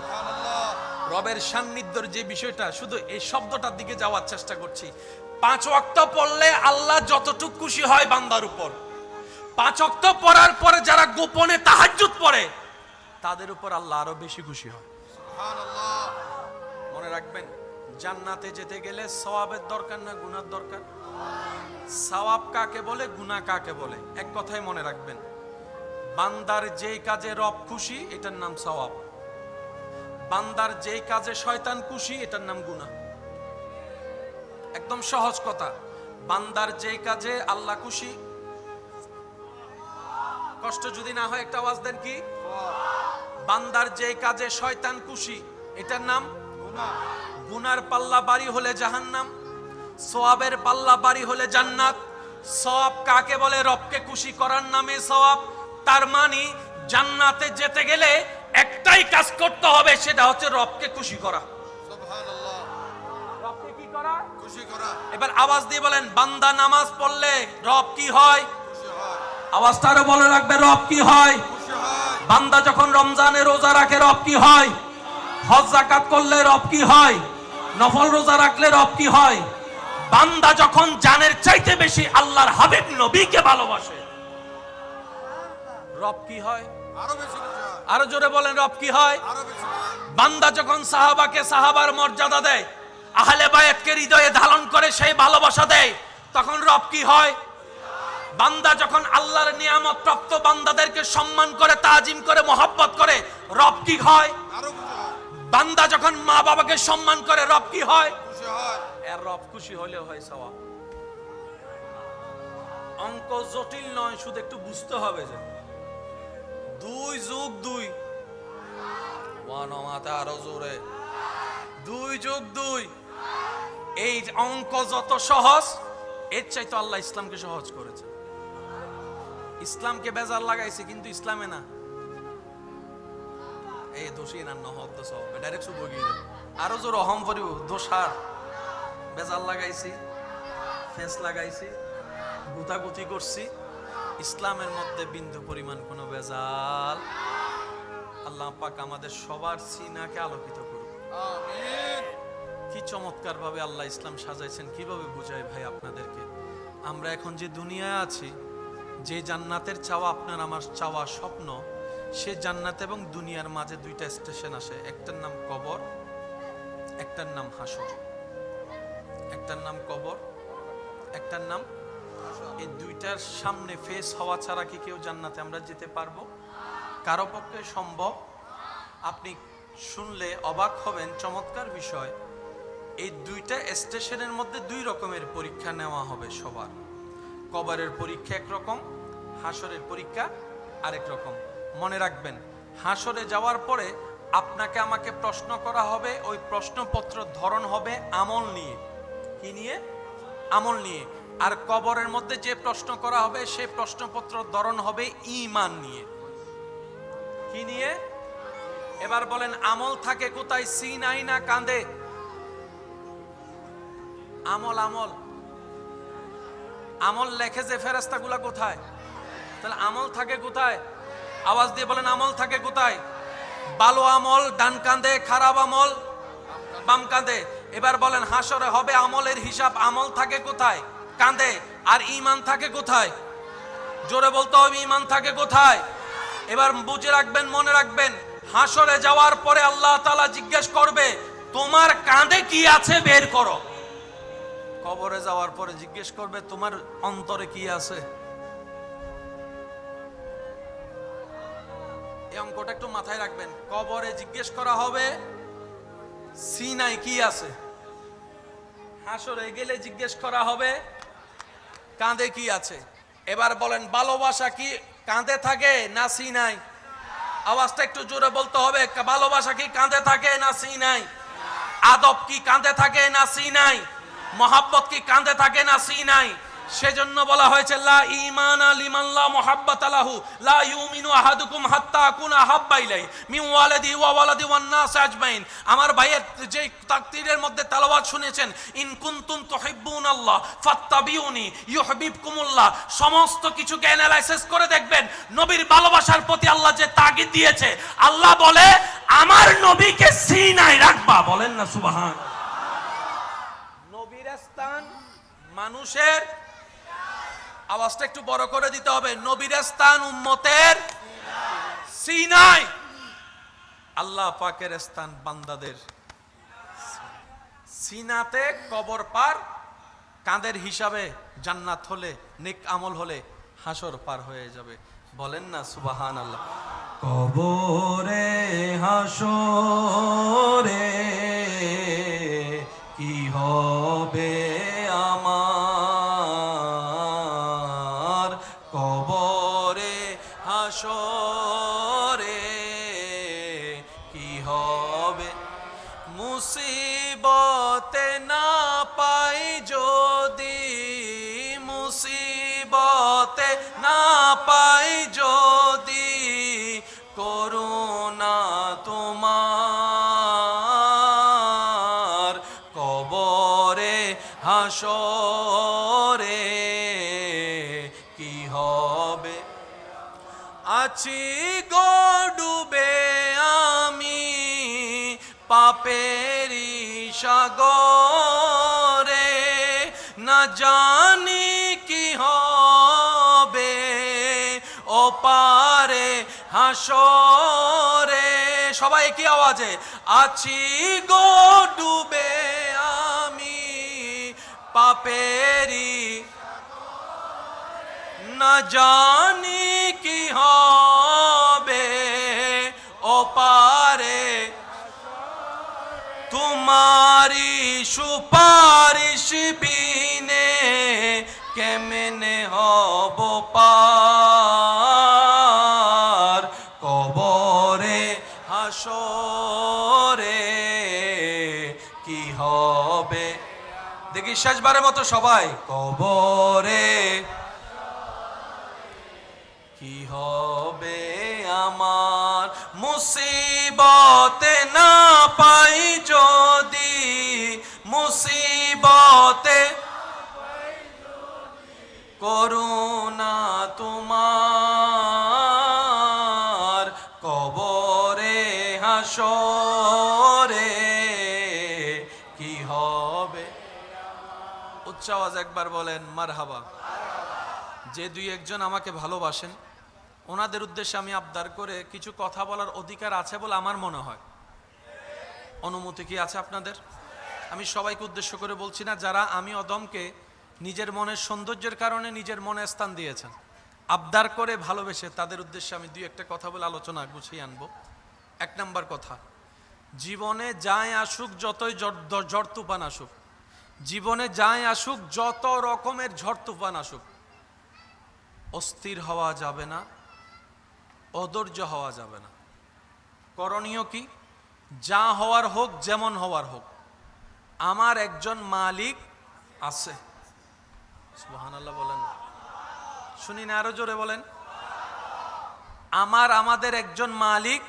Speaker 1: রবের সান্নিধ্যের যে বিষয়টা, শুধু এই শব্দটার দিকে যাওয়ার চেষ্টা করছি। 5 ওয়াক্ত পড়লে আল্লাহ যতটুকু খুশি হয় বান্দার উপর, 5 ওয়াক্ত পড়ার পরে যারা গোপনে তাহাজ্জুদ পড়ে তাদের উপর আল্লাহ আরো বেশি খুশি হয়। সুবহানাল্লাহ। মনে রাখবেন, জান্নাতে যেতে গেলে সওয়াবের দরকার না গুনার দরকার? সওয়াব কাকে বলে, গুনাহ কাকে বলে? এক কথাই মনে রাখবেন, বান্দার যেই কাজে রব খুশি এটার নাম সওয়াব, বান্দার যেই কাজে শয়তান খুশি এটার নাম গুনাহ। একদম সহজ কথা। বান্দার যেই কাজে আল্লাহ খুশি, কষ্ট যদি না হয় একটা আওয়াজ দেন, কি? বান্দার যেই কাজে শয়তান খুশি এটার নাম গুনাহ। গুনার পাল্লা বাড়ি হলে জাহান্নাম, সওয়াবের পাল্লা বাড়ি হলে জান্নাত। সওয়াব কাকে বলে? রবকে খুশি করার নামে সওয়াব। তার মানে জান্নাতে যেতে গেলে একটাই কাজ করতে হবে, সেটা হচ্ছে রবকে খুশি করা। সুবহানাল্লাহ। রবকে কি করা? খুশি করা। এবার আওয়াজ দিয়ে বলেন, বান্দা নামাজ পড়লে রব কি হয়? খুশি হয়। আওয়াজটা আরো বলে রাখবে, রব কি হয়? খুশি হয়। বান্দা যখন রমজানে রোজা রাখে রব কি হয়? হজ যাকাত করলে রব কি হয়? নফল রোজা রাখলে রব কি হয়? বান্দা যখন জানের চাইতে বেশি আল্লাহর হাবিব নবীকে ভালোবাসে রব কি হয়? আরো বেশি খুশি হয়। আরো জোরে বলেন, রব কি হয়? আরো বেশি। বান্দা যখন সাহাবাকে সাহাবার মর্যাদা দেয়, আহলে বায়াতকে হৃদয়ে ধারণ করে সেই ভালোবাসা দেয়, তখন রব কি হয়? বান্দা যখন আল্লাহর নিয়ামত প্রাপ্ত বান্দাদেরকে সম্মান করে, তাজিম করে, মহব্বত করে, রব কি হয়? আরো খুশি হয়। বান্দা যখন মা বাবাকে সম্মান করে রব কি হয়? খুশি হয়। এর রব খুশি হলে হয় সওয়াব। অঙ্ক জটিল নয়, শুধু একটু বুঝতে হবে যে 2 যোগ 2 আরো জোরে 2 যোগ 2। এই অঙ্ক যত সহজ, এর চাইতে আল্লাহ ইসলামকে সহজ করেছে। ইসলামকে বেজার লাগাইছে, কিন্তু ইসলামে না। এই দোষী না নহদ্দ সব ডাইরেক্ট শুভ গিয়ে আরো জোর অহম পরিব দোষার বেজার লাগাইছি, ফেস লাগাইছি, গুতাগুতি করছি। ইসলামের মধ্যে বিন্দু পরিমাণ কোনো বেজাল। আল্লাহ পাক আমাদের সবার সিনাকে আলোকিত করুন, আমিন। কি চমৎকার ভাবে আল্লাহ ইসলাম সাজাইছেন, কিভাবে বুঝাই ভাই আপনাদেরকে। আমরা এখন যে দুনিয়ায় আছি, যে জান্নাতের চাওয়া আপনার আমার চাওয়া স্বপ্ন, সে জান্নাত এবং দুনিয়ার মাঝে 2টা স্টেশন আসে। একটার নাম কবর, একটার নাম হাসর। একটার নাম কবর, একটার নাম। এই 2টার সামনে ফেস হওয়া ছাড়া কি কেউ জান্নাতে আমরা যেতে পারবো? কারো পক্ষে সম্ভব? আপনি শুনলে অবাক হবেন, চমৎকার বিষয়। এই 2টা স্টেশনের মধ্যে 2 রকমের পরীক্ষা নেওয়া হবে সবার। কবরের পরীক্ষা একরকম, হাসরের পরীক্ষা আরেক রকম। মনে রাখবেন, হাসরে যাওয়ার পরে আপনাকে আমাকে প্রশ্ন করা হবে, ওই প্রশ্নপত্র ধরন হবে আমল নিয়ে। কি নিয়ে? আমল নিয়ে। আর কবরের মধ্যে যে প্রশ্ন করা হবে, সেই প্রশ্নপত্র ধরন হবে ঈমান নিয়ে। কি নিয়ে? এবার বলেন, আমল থাকে কোথায়? সিনাই না কাঁধে? আমল আমল আমল লেখে যে ফেরেশতাগুলা কোথায়? তাহলে আমল থাকে কোথায়? আওয়াজ দিয়ে বলেন, আমল থাকে কোথায়? ভালো আমল ডান কাঁধে, খারাপ আমল বাম কাঁধে। এবার বলেন, হাসরে হবে আমলের হিসাব, আমল থাকে কোথায়? কাঁধে। আর ঈমান থাকে কোথায়? জোরে বলতে হবে, ঈমান থাকে কোথায়? এবার বুঝে রাখবেন, মনে রাখবেন, হাসরে যাওয়ার পরে আল্লাহ তাআলা জিজ্ঞেস করবে, তোমার কাঁধে কি আছে বের করো। কবরে যাওয়ার পরে জিজ্ঞেস করবে তোমার অন্তরে কি আছে। এই অঙ্কটা একটু মাথায় রাখবেন। কবরে জিজ্ঞেস করা হবে সিনায় কি আছে, হাসরে গেলে জিজ্ঞেস করা হবে কাঁধে কি আছে। এবার বলেন ভালোবাসা কি কাঁধে থাকে না সিনায়? আওয়াজটা একটু জোরে বলতে হবে। ভালোবাসা কি কাঁধে থাকে না সিনায়? আদব কি কাঁধে থাকে না সিনায়? মহাব্বত কি কাঁধে থাকে না সিনায়? সেজন্য বলা হয়েছে লা ঈমানা লিমান লা মুহাব্বাতা লাহু লা ইউমিনু আহাদুকুম হাত্তা আকুনা হাব্বা ইলাইহি মিন ওয়ালাদি ওয়া ওয়ালাদি ওয়ান নাস আজমাইন। আমার ভাইয়ের যে তাকদীরের মধ্যে তেলাওয়াত শুনেছেন, ইন কুনতুম তুহিব্বুনাল্লাহ ফাত্তাবিউনি ইউহিব্বুকুমুল্লাহ, সমস্ত কিছুকে অ্যানালাইসিস করে দেখবেন নবীর ভালোবাসার প্রতি আল্লাহ যে তাগিদ দিয়েছে। আল্লাহ বলে আমার নবীকে সিনায় রাখবা। বলেন না সুবহান। নবীর স্থান মানুষের, আওয়াজটা একটু বড় করে দিতে হবে, নবীর স্থান উম্মতের সিনায়, আল্লাহ পাকের স্থান বান্দাদের সিনাতে। কবর পার কাঁধের হিসাবে জান্নাত হলে, নেক আমল হলে হাসর পার হয়ে যাবে। বলেন না সুবহানাল্লাহ। কবরে হাসরে কি হবে আমার, কবরে হাসরে কি হবে, মুসিবতে না পাই যদি, মুসিবতে না পাই যদি, করুণা তোমার কবরে হাসরে কি হবে। আছি গো ডুবে আমি পাপেরি সাগরে, না জানি কি হবে ও পারে হাসরে। সবাই কি আওয়াজে, আছি গো ডুবে আমি পাপেরি, না জানি কি হবে ও পারে, তোমারি সুপারিশ বিনে কেমনে হব পার, কবরে হাসরে কি হবে। দেখি শেষবারের মতো সবাই, কবরে কি হবে আমার, মুসিবতে না পাই যদি, মুসিবতে করুণা তোমার কবরে হাসরে কি হবে। উচ্চ আওয়াজ একবার বলেন মারহাবা। যে দুই একজন আমাকে ভালোবাসেন ওনাদের উদ্দেশ্যে আমি আবদার করে কিছু কথা বলার অধিকার আছে বলে আমার মনে হয়। অনুমতি কি আছে আপনাদের? আমি সবাইকে উদ্দেশ্য করে বলছি না, যারা আমি অদমকে নিজের মনের সৌন্দর্যের কারণে নিজের মনে স্থান দিয়েছেন, আবদার করে ভালোবেসে, তাদের উদ্দেশ্যে আমি দুই একটা কথা বলে আলোচনা গুছিয়ে আনবো। এক নাম্বার কথা, জীবনে যাই আসুক, যতই ঝড় তুফান আসুক, জীবনে যাই আসুক, যত রকমের ঝড় তুফান আসুক, অস্থির হওয়া যাবে না, অধৈর্য হওয়া যাবে না। করণীয় কি? যা হওয়ার হোক, যেমন হওয়ার হোক, আমার একজন মালিক আছে। সুবহানাল্লাহ বলেন, শুনি না, আরো জোরে বলেন। আমাদের একজন মালিক,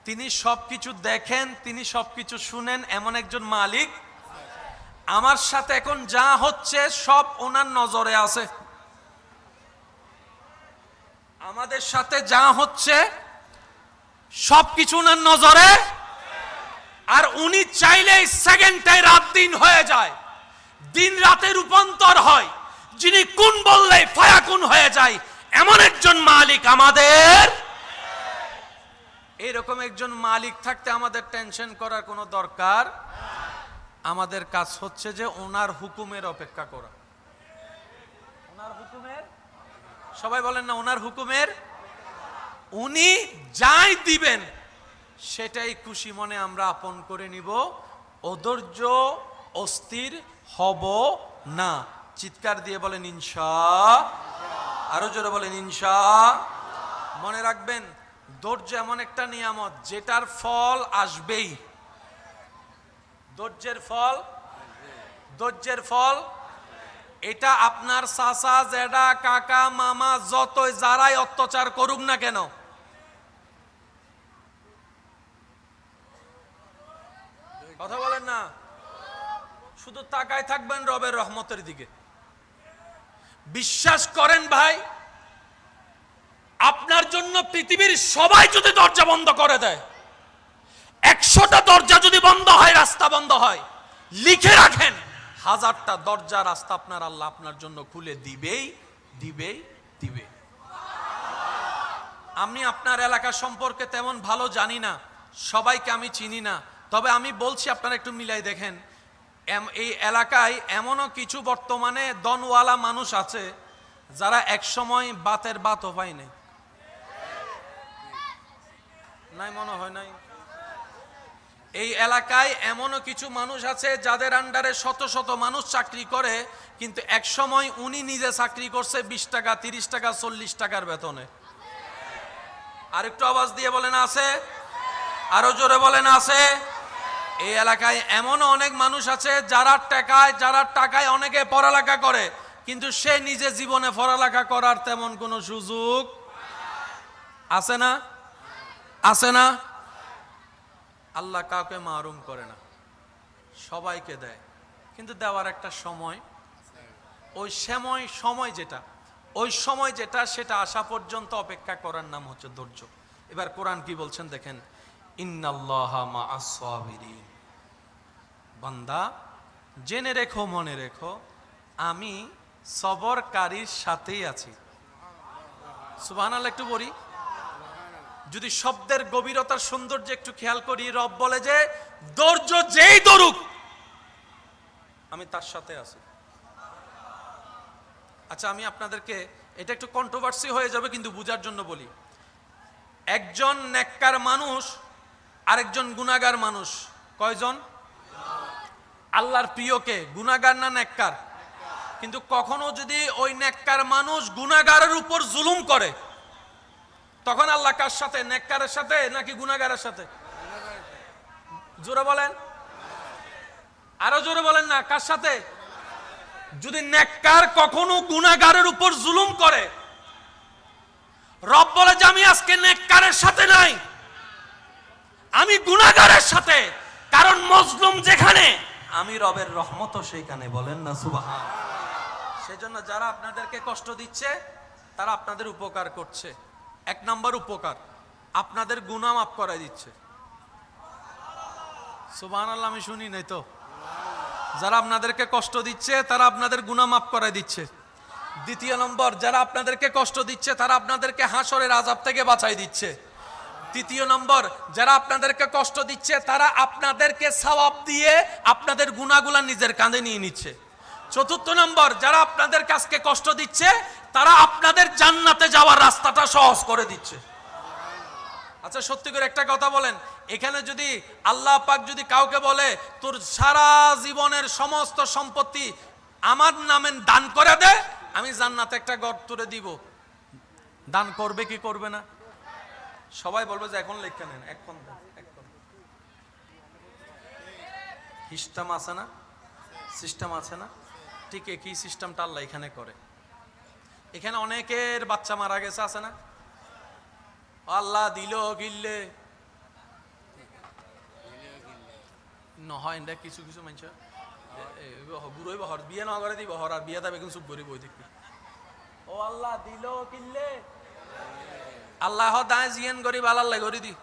Speaker 1: তিনি সবকিছু দেখেন, তিনি সবকিছু শুনেন, এমন একজন মালিক। আমার সাথে এখন যা হচ্ছে সব ওনার নজরে আছে। আমাদের সাথে যা হচ্ছে সবকিছু ওনার নজরে, আর উনি চাইলেই সেকেন্ডে রাত দিন হয়ে যায়, দিন রাতে রূপান্তর হয়। যিনি কোন বললেই ফায়াকুন হয়ে যায়, এমন একজন মালিক আমাদের। এইরকম একজন মালিক থাকতে আমাদের টেনশন করার কোনো দরকার। আমাদের কাজ হচ্ছে যে ওনার হুকুমের অপেক্ষা করা। ওনার হুকুমের, সবাই বলেন না, ওনার হুকুমের। উনি যাই দিবেন সেটাই খুশি মনে আমরা আপন করে নিব। অধৈর্য অস্থির হব না। চিৎকার দিয়ে বলেন ইনশাআল্লাহ। আরো জোরে বলেন ইনশাআল্লাহ। মনে রাখবেন, ধৈর্য এমন একটা নিয়ামত যেটার ফল আসবেই। ধৈর্যের ফল এটা আপনার চাচা জেঠা কাকা মামা যতই যারাই অত্যাচার করুক না কেন, কথা বলেন না, শুধু তাকায় থাকবেন রবের রহমতের দিকে। বিশ্বাস করেন ভাই, আপনার জন্য পৃথিবীর সবাই যদি দরজা বন্ধ করে দেয়, 100টা দরজা যদি বন্ধ হয়, রাস্তা বন্ধ হয়, লিখে রাখেন 1000টা দরজা রাস্তা আপনার আল্লাহ আপনার জন্য খুলে দিবেই দিবেই দিবে। আমি আপনার এলাকা সম্পর্কে তেমন ভালো জানি না, সবাইকে আমি চিনি না, তবে আমি বলছি আপনারা একটু মিলাই দেখেন। এই এলাকায় এমনও কিছু বর্তমানে দনওয়ালা মানুষ আছে যারা একসময় বাতের বাতও পায় নাই। নাই মনে হয় নাই। এই এলাকায় এমনও কিছু মানুষ আছে যাদের আন্ডারে শত শত মানুষ চাকরি করে, কিন্তু এক সময় উনি নিজে চাকরি করছে 20 টাকা 30 টাকা 40 টাকার বেতনে। আরেকটু আওয়াজ দিয়ে বলেন আছে, আরো জোরে বলেন আছে। এই এলাকায় এমনও অনেক মানুষ আছে যারা টাকায় অনেকে পড়ালেখা করে, কিন্তু সে নিজে জীবনে পড়ালেখা করার তেমন কোনো সুযোগ আছে না? আছে না? আল্লাহ কাউকে মাহরুম করে না, সবাইকে দেয়, কিন্তু দেওয়ার একটা সময়, ওই সময় যেটা সেটা আসা পর্যন্ত অপেক্ষা করার নাম হচ্ছে ধৈর্য। এবার কোরআন কি বলছেন দেখেন, ইন্নাল্লাহা মাআস সাবিরিন। বান্দা জেনে রেখো, মনে রেখো, আমি সবরকারীর সাথেই আছি। সুবহানাল্লাহ একটু বলি, যদি শব্দের গভীরতার সৌন্দর্য একটু খেয়াল করি, রব বলে যে ধৈর্য যেই ধরুক আমি তার সাথে আছি। আচ্ছা, আমি আপনাদেরকে, এটা একটু কন্ট্রোভার্সি হয়ে যাবে কিন্তু বুঝার জন্য বলি। একজন নেককার মানুষ আরেকজন গুনাহগার মানুষ, কয়জন? আল্লাহর প্রিয়কে গুনাহগার না নেককার? কিন্তু কখনো যদি ওই নেককার মানুষ গুনাহগারের উপর জুলুম করে, তখন আল্লাহ কার সাথে? নেককারের সাথে নাকি গুনাহগারের সাথে? জোরে বলেন, আরো জোরে বলেন না, কার সাথে? যদি নেককার কখনো গুনাহগারের উপর জুলুম করে, রব বলে যে আমি আজকে নেককারের সাথে নাই, আমি গুনাহগারের সাথে। কারণ মজলুম যেখানে, আমি রবের রহমতও সেইখানে। বলেন না সুবহান। সেজন্য যারা আপনাদেরকে কষ্ট দিচ্ছে তারা আপনাদের উপকার করছে। 1 নম্বর উপকার, আপনাদের গুনাহ মাফ করাই দিচ্ছে। সুবহানাল্লাহ, আমি শুনি নাই তো। যারা আপনাদেরকে কষ্ট দিচ্ছে তারা আপনাদের গুনাহ মাফ করাই দিচ্ছে। 2 নম্বর, যারা আপনাদেরকে কষ্ট দিচ্ছে তারা আপনাদেরকে হাসরের আযাব থেকে বাঁচাই দিচ্ছে। 3 নম্বর, যারা আপনাদেরকে কষ্ট দিচ্ছে তারা আপনাদেরকে সওয়াব দিয়ে আপনাদের গুনাহগুলো নিজের কাঁধে নিয়ে নিচ্ছে। 4 নম্বর, যারা আপনাদের কাছে কষ্ট দিচ্ছে তারা আপনাদের জান্নাতে যাওয়ার রাস্তাটা সহজ করে দিচ্ছে। আচ্ছা, সত্যি করে একটা কথা বলেন, এখানে যদি আল্লাহ পাক যদি কাউকে বলে তোর সারা জীবনের সমস্ত সম্পত্তি আমার নামে দান করে দে, আমি জান্নাতে একটা ঘর তুলে দিব, দান করবে কি করবে না? সবাই বলবে যে এখন লেখা নেন, এখন সিস্টেম আছে না, সিস্টেম আছে না? ঠিক একই সিস্টেমটা আল্লাহ এখানে করে। এখানে অনেকের বাচ্চা মারা গেছে, আছে না? আল্লাহ দিল গিললে নহয়, কিছু কিছু মানুষ বুড়োই বহর বিয়ে না করে দিব হর, আর বিয়ে দেবে কিন্তু চুপ করি বই দেখবি। ও আল্লাহ দিল কিনলে, আল্লাহ দায় জিয়ান করি বালাল্লাই করি দি।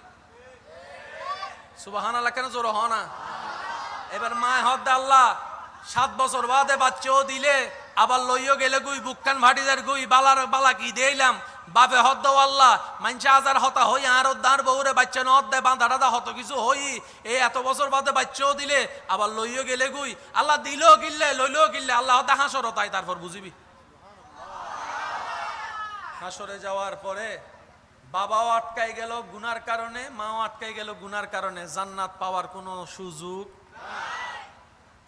Speaker 1: সুবহানাল্লাহ, কেন জোর হ না? এবার মায় হদ আল্লাহ 7 বছর বাদে বাচ্চাও দিলে, আবার লইও গেলে গুই বুককান ভাটিদের গুই বালা কি দিলাম, বাপে হদ্দ আল্লাহ মানছে হাজার হতা হই আর দাঁড় বউরে বাচ্চা নদ দেয় বাঁধা টাধা হত কিছু হই এই এত বছর বাদে বাচ্চাও দিলে আবার লইও গেলে গুই আল্লাহ দিলেও কিনলে লইলেও কিনলে আল্লাহ হতে হাসর তাই তারপর বুঝিবি হাসরে যাওয়ার পরে বাবাও আটকাই গেল গুনার কারণে, মাও আটকাই গেল গুনার কারণে, জান্নাত পাওয়ার কোনো সুযোগ।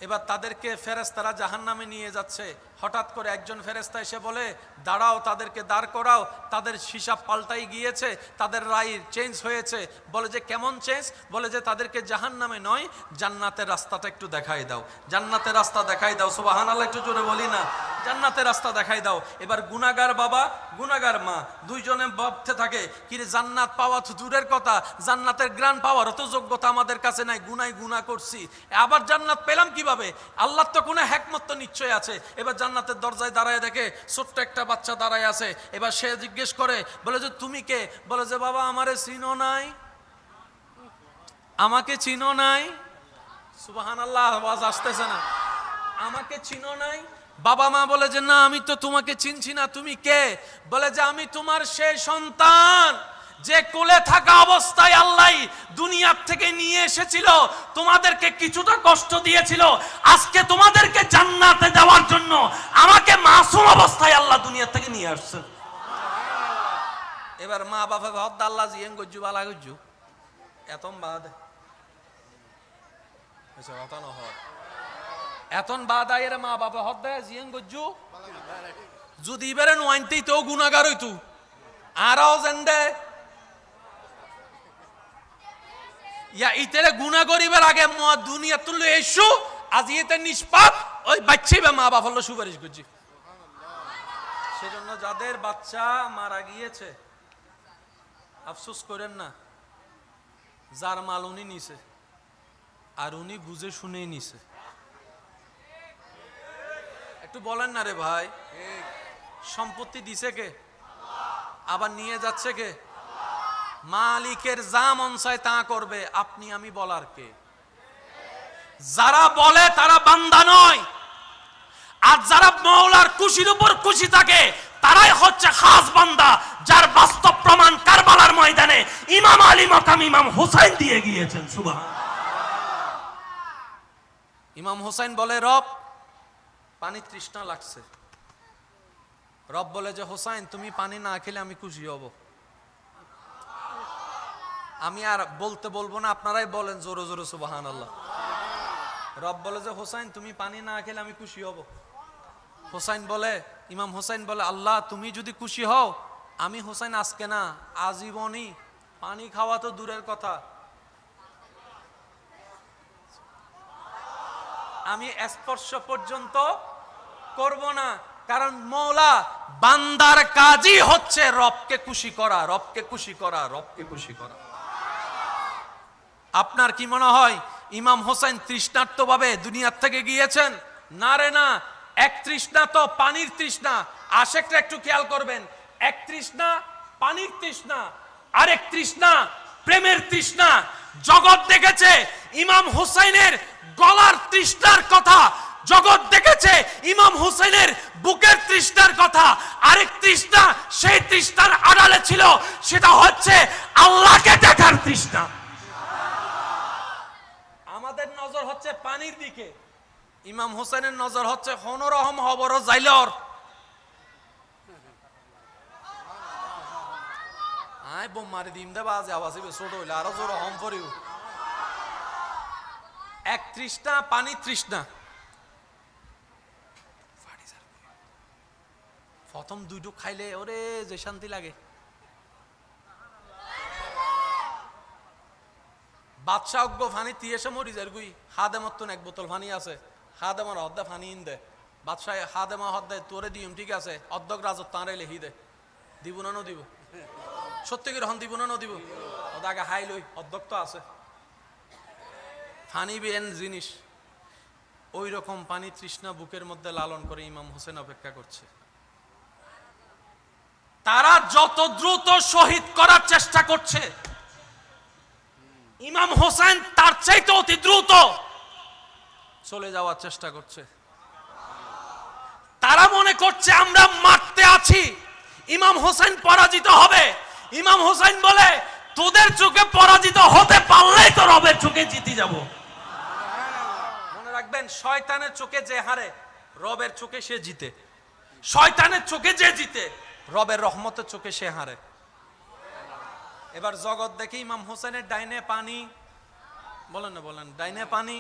Speaker 1: এবার তাদেরকে ফেরেশতারা জাহান্নামে নিয়ে যাচ্ছে। হঠাৎ করে একজন ফেরেশতা এসে বলে দাঁড়াও, তাদেরকে দাঁড় করাও। তাদের হিসাব পাল্টাই গিয়েছে, তাদের রায় চেঞ্জ হয়েছে। বলে যে কেমন চেঞ্জ? বলে যে তাদেরকে জাহান্নামে নয়, জান্নাতের রাস্তাটা একটু দেখাই দাও, জান্নাতের রাস্তা দেখাই দাও। সুবহানাল্লাহ, একটু জোরে বলি না, জান্নাতের রাস্তা দেখাই দাও। এবার গুনাহগার বাবা গুনাহগার মা দুইজনে ভাবতে থাকে কি রে, জান্নাত পাওয়া তো দূরের কথা, জান্নাতের গ্রান পাওয়ার অত যোগ্যতা আমাদের কাছে নাই, গুনাই গুনাহ করছি, আবার জান্নাত পেলাম কিভাবে? আল্লাহর তো কোনো হিকমত তো নিশ্চয় আছে। এবার জান্নাতের দরজায় দাঁড়ায় দেখে ছোট্ট একটা বাচ্চা দাঁড়ায় আছে। এবার সে জিজ্ঞেস করে, বলে যে তুমি কে? বলে যে বাবা আমারে চিনো নাই, আমাকে চিনো নাই। সুবহানাল্লাহ, আওয়াজ আসতেছে না? আমাকে চিনো নাই? বাবা মা বলে যে না, আমি তো তোমাকে চিনছি না, তুমি কে? বলে যে আমি তোমার সেই সন্তান যে কোলে থাকা অবস্থায় আল্লাহ দুনিয়ার থেকে নিয়ে এসেছিল, তোমাদেরকে কিছুটা কষ্ট দিয়েছিল, আজকে তোমাদেরকে জান্নাতে যাওয়ার জন্য আমাকে মাসুম অবস্থায় আল্লাহ দুনিয়া থেকে নিয়ে আসছে। এবার মা বাবা হদ আল্লাহ জিয়েন গজ্জু বালা গজ্জু এতম বাদ অতন হয় এতন বাদ আয়ের মা বাবা হদ দেয় জিয়েন গজ্জু যদি এবারে নোয়াইতেই তো গুনাহগার হইতু আরও জেন্দে ইয়া ইতেরে গুনাহ করিবার আগে দুনিয়া তুললে এসো আজ ইতে নিষ্পাপ ওই বাচ্চাই বা মা বাবা হলো সুপারিশ করছি। সেজন্য যাদের বাচ্চা মারা গিয়েছে আফসোস করেন না, যার মাল উনি নিছে আর উনি বুঝে শুনেই নিছে। একটু বলেন না রে ভাই, সম্পত্তি দিছে কে? আবার নিয়ে যাচ্ছে কে? মালিকের যা মন চায় তা করবে, আপনি আমি বলার কে? যারা বলে তারা বান্দা নয়, আর যারা মওলার খুশির উপর খুশি থাকে তারাই হচ্ছে খাস বান্দা, যার বাস্তব প্রমাণ কারবালার ময়দানে ইমাম আলী মাকাম ইমাম হুসাইন দিয়ে গিয়েছেন। সুবহানাল্লাহ। ইমাম হুসাইন বলে রব পানি তৃষ্ণা লাগছে। রব বলে যে হুসাইন তুমি পানি না খেলে আমি খুশি হব। আমি আর বলতে বলবো না, আপনারাই বলেন জোরে জোরে সুবহানাল্লাহ। রব বলে যে হুসাইন তুমি পানি না খেলে আমি খুশি হব। হুসাইন বলে, ইমাম হুসাইন বলে আল্লাহ তুমি যদি খুশি হও, আমি হুসাইন আজকে না আজীবনই পানি খাওয়া তো দূরের কথা, আমি স্পর্শ পর্যন্ত করব না। কারণ মওলা বান্দার কাজই হচ্ছে রবকে খুশি করা, রবকে খুশি করা, রবকে খুশি করা। আপনার কি মনে হয় ইমাম হোসেন তৃষ্ণার্ত ভাবে দুনিয়ার থেকে গিয়েছেন? না রে না, এক তৃষ্ণা তো পানির তৃষ্ণা। আশেকটা একটু খেয়াল করবেন, এক তৃষ্ণা পানির তৃষ্ণা, আরেক তৃষ্ণা প্রেমের তৃষ্ণা। জগৎ দেখেছে ইমাম হুসাইনের গলার তৃষ্ণার কথা, জগৎ দেখেছে ইমাম হুসাইনের বুকের তৃষ্ণার কথা। আরেক তৃষ্ণা সেই তৃষ্ণার আড়ালে ছিল, সেটা হচ্ছে আল্লাহকে দেখার তৃষ্ণা। আমাদের নজর হচ্ছে পানির দিকে, ইমাম হুসাইনের নজর হচ্ছে হনরহম হবর জাইলর। আয় বোম মারি দিম দে বাজে আওয়াজ ছোট হইলে আরো জোর হম পড়িও। এক তৃষ্ণা পানি তৃষ্ণা। প্রথম দুইটো খাইলে ওরে যে শান্তি লাগে। বাদশাহ অজ্ঞ ফানি তিয়েসে মরি যার গুই হাদেমত এক বোতল ফানি আছে, হাদেমার হদ্দা ফানি ইন দে। বাদশাহ হাদেমা হদ্দে তোরে দিম ঠিক আছে, অর্ধক রাজত তাঁরে লেহি দে, দিব না দিব সত্যি করে হন দিব না দিব, আগে হাই লই অর্ধক তো আছে। ফানি বেন জিনিস ওই রকম পানি তৃষ্ণা বুকের মধ্যে লালন করে ইমাম হোসেন অপেক্ষা করছে। তারা যত দ্রুত শহীদ করার চেষ্টা করছে, ইমাম হোসেন তার চাইতে অতি দ্রুত চলে যাওয়ার চেষ্টা করছে। তারা মনে করছে আমরা মারতে আছি, ইমাম হোসেন পরাজিত হবে। ইমাম হোসেন বলে, তোদের চোখে পরাজিত হতে পারলেই তো রবের চোখে জিতে যাব। মনে রাখবেন, শয়তানের চোখে যে হারে, রবের চোখে সে জিতে। শয়তানের চোখে যে জিতে, রবের রহমতের চোখে সে হারে। এবার জগৎ দেখি ইমাম হোসেনের ডাইনে পানি, বলেন না বলেন, ডাইনে পানি,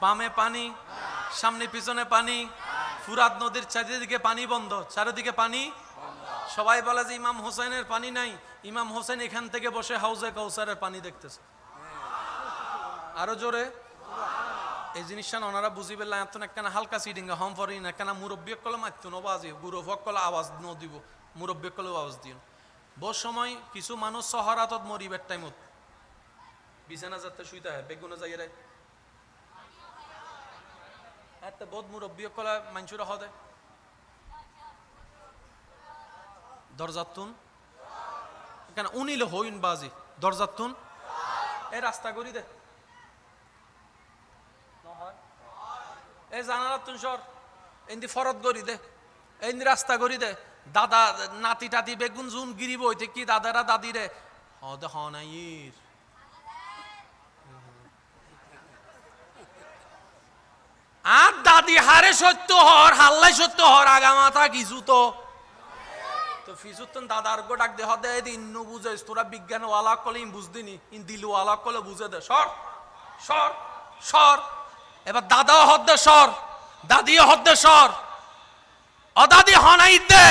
Speaker 1: বামে পানি, সামনে পিছনে পানি, ফুরাত নদীর চারিদিকে পানি বন্ধ, চারিদিকে পানি। সবাই বলে যে ইমাম হোসেনের পানি নাই। ইমাম হোসেন এখান থেকে বসে হাউজে কাউসারের পানি দেখতেছে। আরো জোরে এই জিনিসটা ওনারা বুঝিবে না। এত একখানা হালকা সিডিঙ্গা হম ফরি না, একখানা মুরব্বী কলে মারতো না বাজি, গুরু ফকলে আওয়াজ ন দিব, মুরব্বী কলেও আওয়াজ দিও। বহু সময় কিছু মানুষ সহারাতত মরিবের টাইমত বিছানা যাতে শুইতে হয়, বেগুনে যাই রে এত বহুত মুরব্বী কলে মাঞ্চুরা হদে দরজাতুন কেন উনিল হইন বাজি দরজাতুন এ রাস্তা করি দে, এই জানালাতুন সর, এন্দি ফরত করি দে, এন্দি রাস্তা করি দে। দাদা নাতি টাতি বেগুন জুন গিরিব হইতে কি দাদারা দাদি রে হদে হনাইর আর দাদি হারে সত্য হর হাল্লাই সত্য হর আগা মাথা কিছু তো ফিসুতন দাদার গো ডাক দে হদে ইন্নু বুঝে তোরা বিজ্ঞান ওয়ালা কলে ইন বুঝদিনি ইন দিলু ওয়ালা কলে বুঝে দে সর সর সর। এবার দাদাও হদ্দে সর, দাদিও হদ্দে সর, অদাদি হনাই দে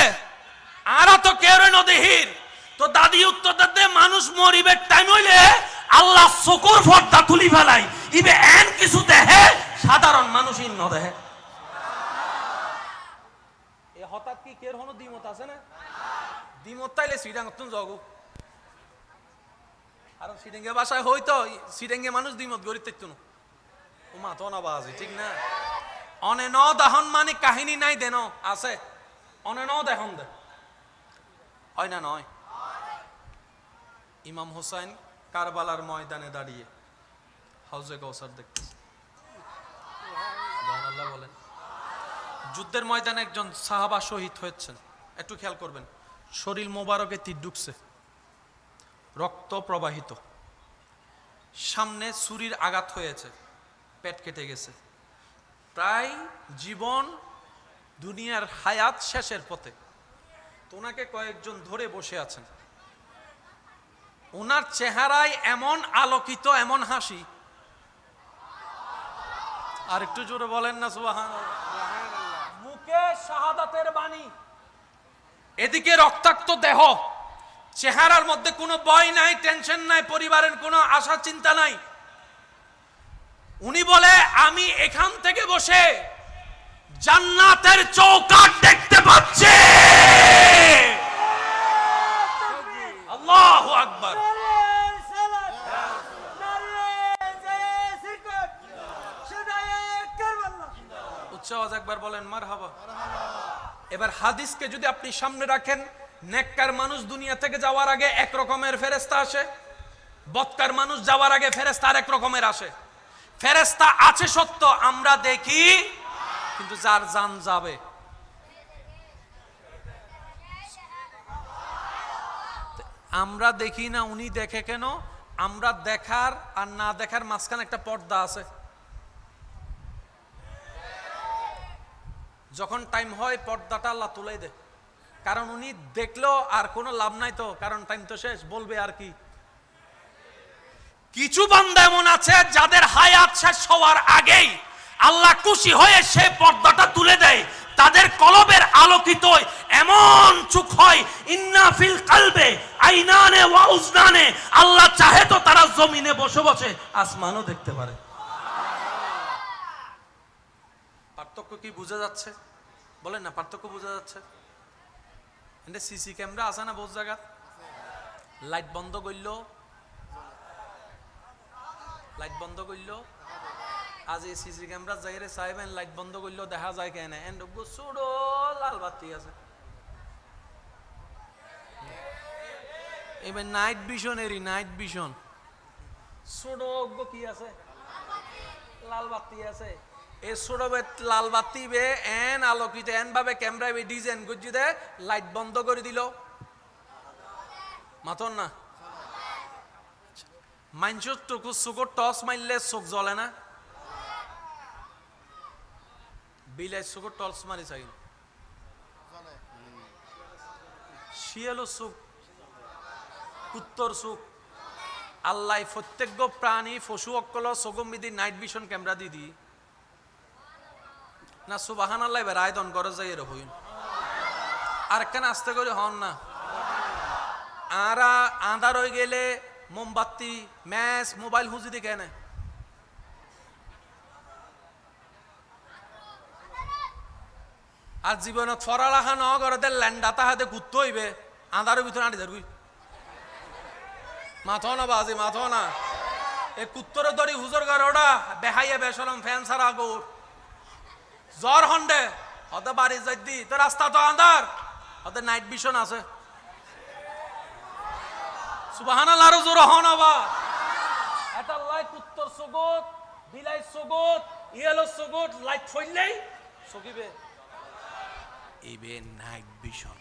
Speaker 1: আর তো কেউ নদীহীর তো দাদি উত্তর দে মানুষ মরিবের টাইম হইলে আল্লাহ শুকুর ফর্দা তুলি ফেলাই ইবে এন কিছু দেহে সাধারণ মানুষ ইন ন দেহে। এ হঠাৎ কি কের হনো দ্বিমত আছে না? দ্বিমত তাইলে সিডাঙ্গতুন জগু আর সিডাঙ্গে বাসায় হইতো সিডাঙ্গে মানুষ দ্বিমত গড়িতে তুনু ও মা তো না বাজি ঠিক না। অনে ন দাহন মানে কাহিনী নাই দেন আছে, অনে ন দেহন দে হয় না নয়। ইমাম হোসেন কারবালার ময়দানে দাঁড়িয়ে হাউজে কাউসার দেখতেছে। সুবহানাল্লাহ বলেন। যুদ্ধের ময়দানে একজন সাহাবা শহীদ হয়েছেন, একটু খেয়াল করবেন। শরীর মোবারকে তীর ঢুকছে, রক্ত প্রবাহিত, সামনে ছুরির আঘাত হয়েছে, পেট কেটে গেছে, প্রায় জীবন দুনিয়ার হায়াত শেষের পথে। ওনাকে কয়েকজন ধরে বসে আছেন, ওনার চেহারায় এমন আলোকিত এমন হাসি, আর একটু জোরে বলেন না সুবহানাল্লাহ। মুখে শাহাদাতের বাণী, এদিকে রক্তাক্ত দেহ, চেহারার মধ্যে কোনো ভয় নাই, টেনশন নাই, পরিবারের কোনো আশা চিন্তা নাই। উনি বলে আমি এখান থেকে বসে জান্নাতের চৌকাঠ দেখতে পাচ্ছি। আল্লাহু আকবার। উচ্চ আওয়াজ একবার বলেন মারহাবা। এবার হাদিসকে যদি আপনি সামনে রাখেন, নেককার মানুষ দুনিয়া থেকে যাওয়ার আগে এক রকমের ফেরেশতা আসে, বদকার মানুষ যাওয়ার আগে ফেরেশতা আরেক রকমের আসে। ফেরেশতা আছে সত্য, আমরা দেখি, কিন্তু যার জান যাবে আমরা দেখি না, উনি দেখে কেন? আমরা দেখার আর না দেখার মাঝখানে একটা পর্দা আছে। যখন টাইম হয় পর্দাটা আল্লাহ তুলে দেয়, কারণ উনি দেখলো আর কোনো লাভ নাই তো, কারণ টাইম তো শেষ, বলবে আর কি। কিছু বান্দা এমন আছে যাদের হায়াত শেষ হওয়ার আগেই আল্লাহ খুশি হয়ে সে পর্দাটা তুলে দেয়, তাদের কলবের আলোকিত এমন চোখ হয়, ইন্না ফিল কলবে আইনানে ওয়া উজনানে, আল্লাহ চাহে তো তারা জমিনে বসে বসে আসমানও দেখতে পারে। পার্থক্য কি বোঝা যাচ্ছে? বলেন না, পার্থক্য বোঝা যাচ্ছে? এন্ড সিসি ক্যামেরা আছে না বহু জায়গা, লাইট বন্ধ করলো, লাইট বন্ধ করলো, আজ এই সিসি ক্যামেরা যাইরে চাইবেন লাইট বন্ধ করলো দেখা যায় কেন, এন্ড ছোট লাল বাতি আছে। এবার নাইট ভিশন এরই, নাইট ভিশন ছোট কি আছে, লাল বাতি আছে। এ ছোটবে লাল বাতি বে এন আলোকিত এন ভাবে ক্যামেরা বে ডিজাইন গুজি দে লাইট বন্ধ করে দিল মাতন না মানুষের টুকু চোখর টস মারলে চোখ জ্বলে না বিলাই চোখর টস মারি চাই শিয়ালো চোখ কুত্তর চোখ আল্লাহ প্রত্যেক প্রাণী পশু অকল চোখমিদি নাইট ভিশন ক্যামেরা দি দি না সুবাহান আল্লাহ বেড়ায় দন করে যাই এর হইন আর কেন আস্তে করে হন না আর আঁধার হয়ে গেলে মোমবাতি ম্যাচ মোবাইল হুঁজি দি কেন আর জীবনত ফরালাখা ন করে ল্যান্ডাতা হাতে ঘুরতে হইবে আঁধারের ভিতরে আঁটি ধরবি মাথো না বাজি মাথো না এ কুত্তর দড়ি হুজুর ঘরে ওটা বেহাইয়া বেসরম ফ্যান সারা গোর জ্বর হন্ডে হতে বাড়ি যাই দি তো রাস্তা তো আন্ধার হতে নাইট ভিশন আছে সুবহানাল্লাহ আরো জোর হন আবার এটা লাইট কুত্তর সুগত বিলাই সুগত ইয়েলো সুগত লাইট ফইলেই সকিবে ইবে নাইট ভিশন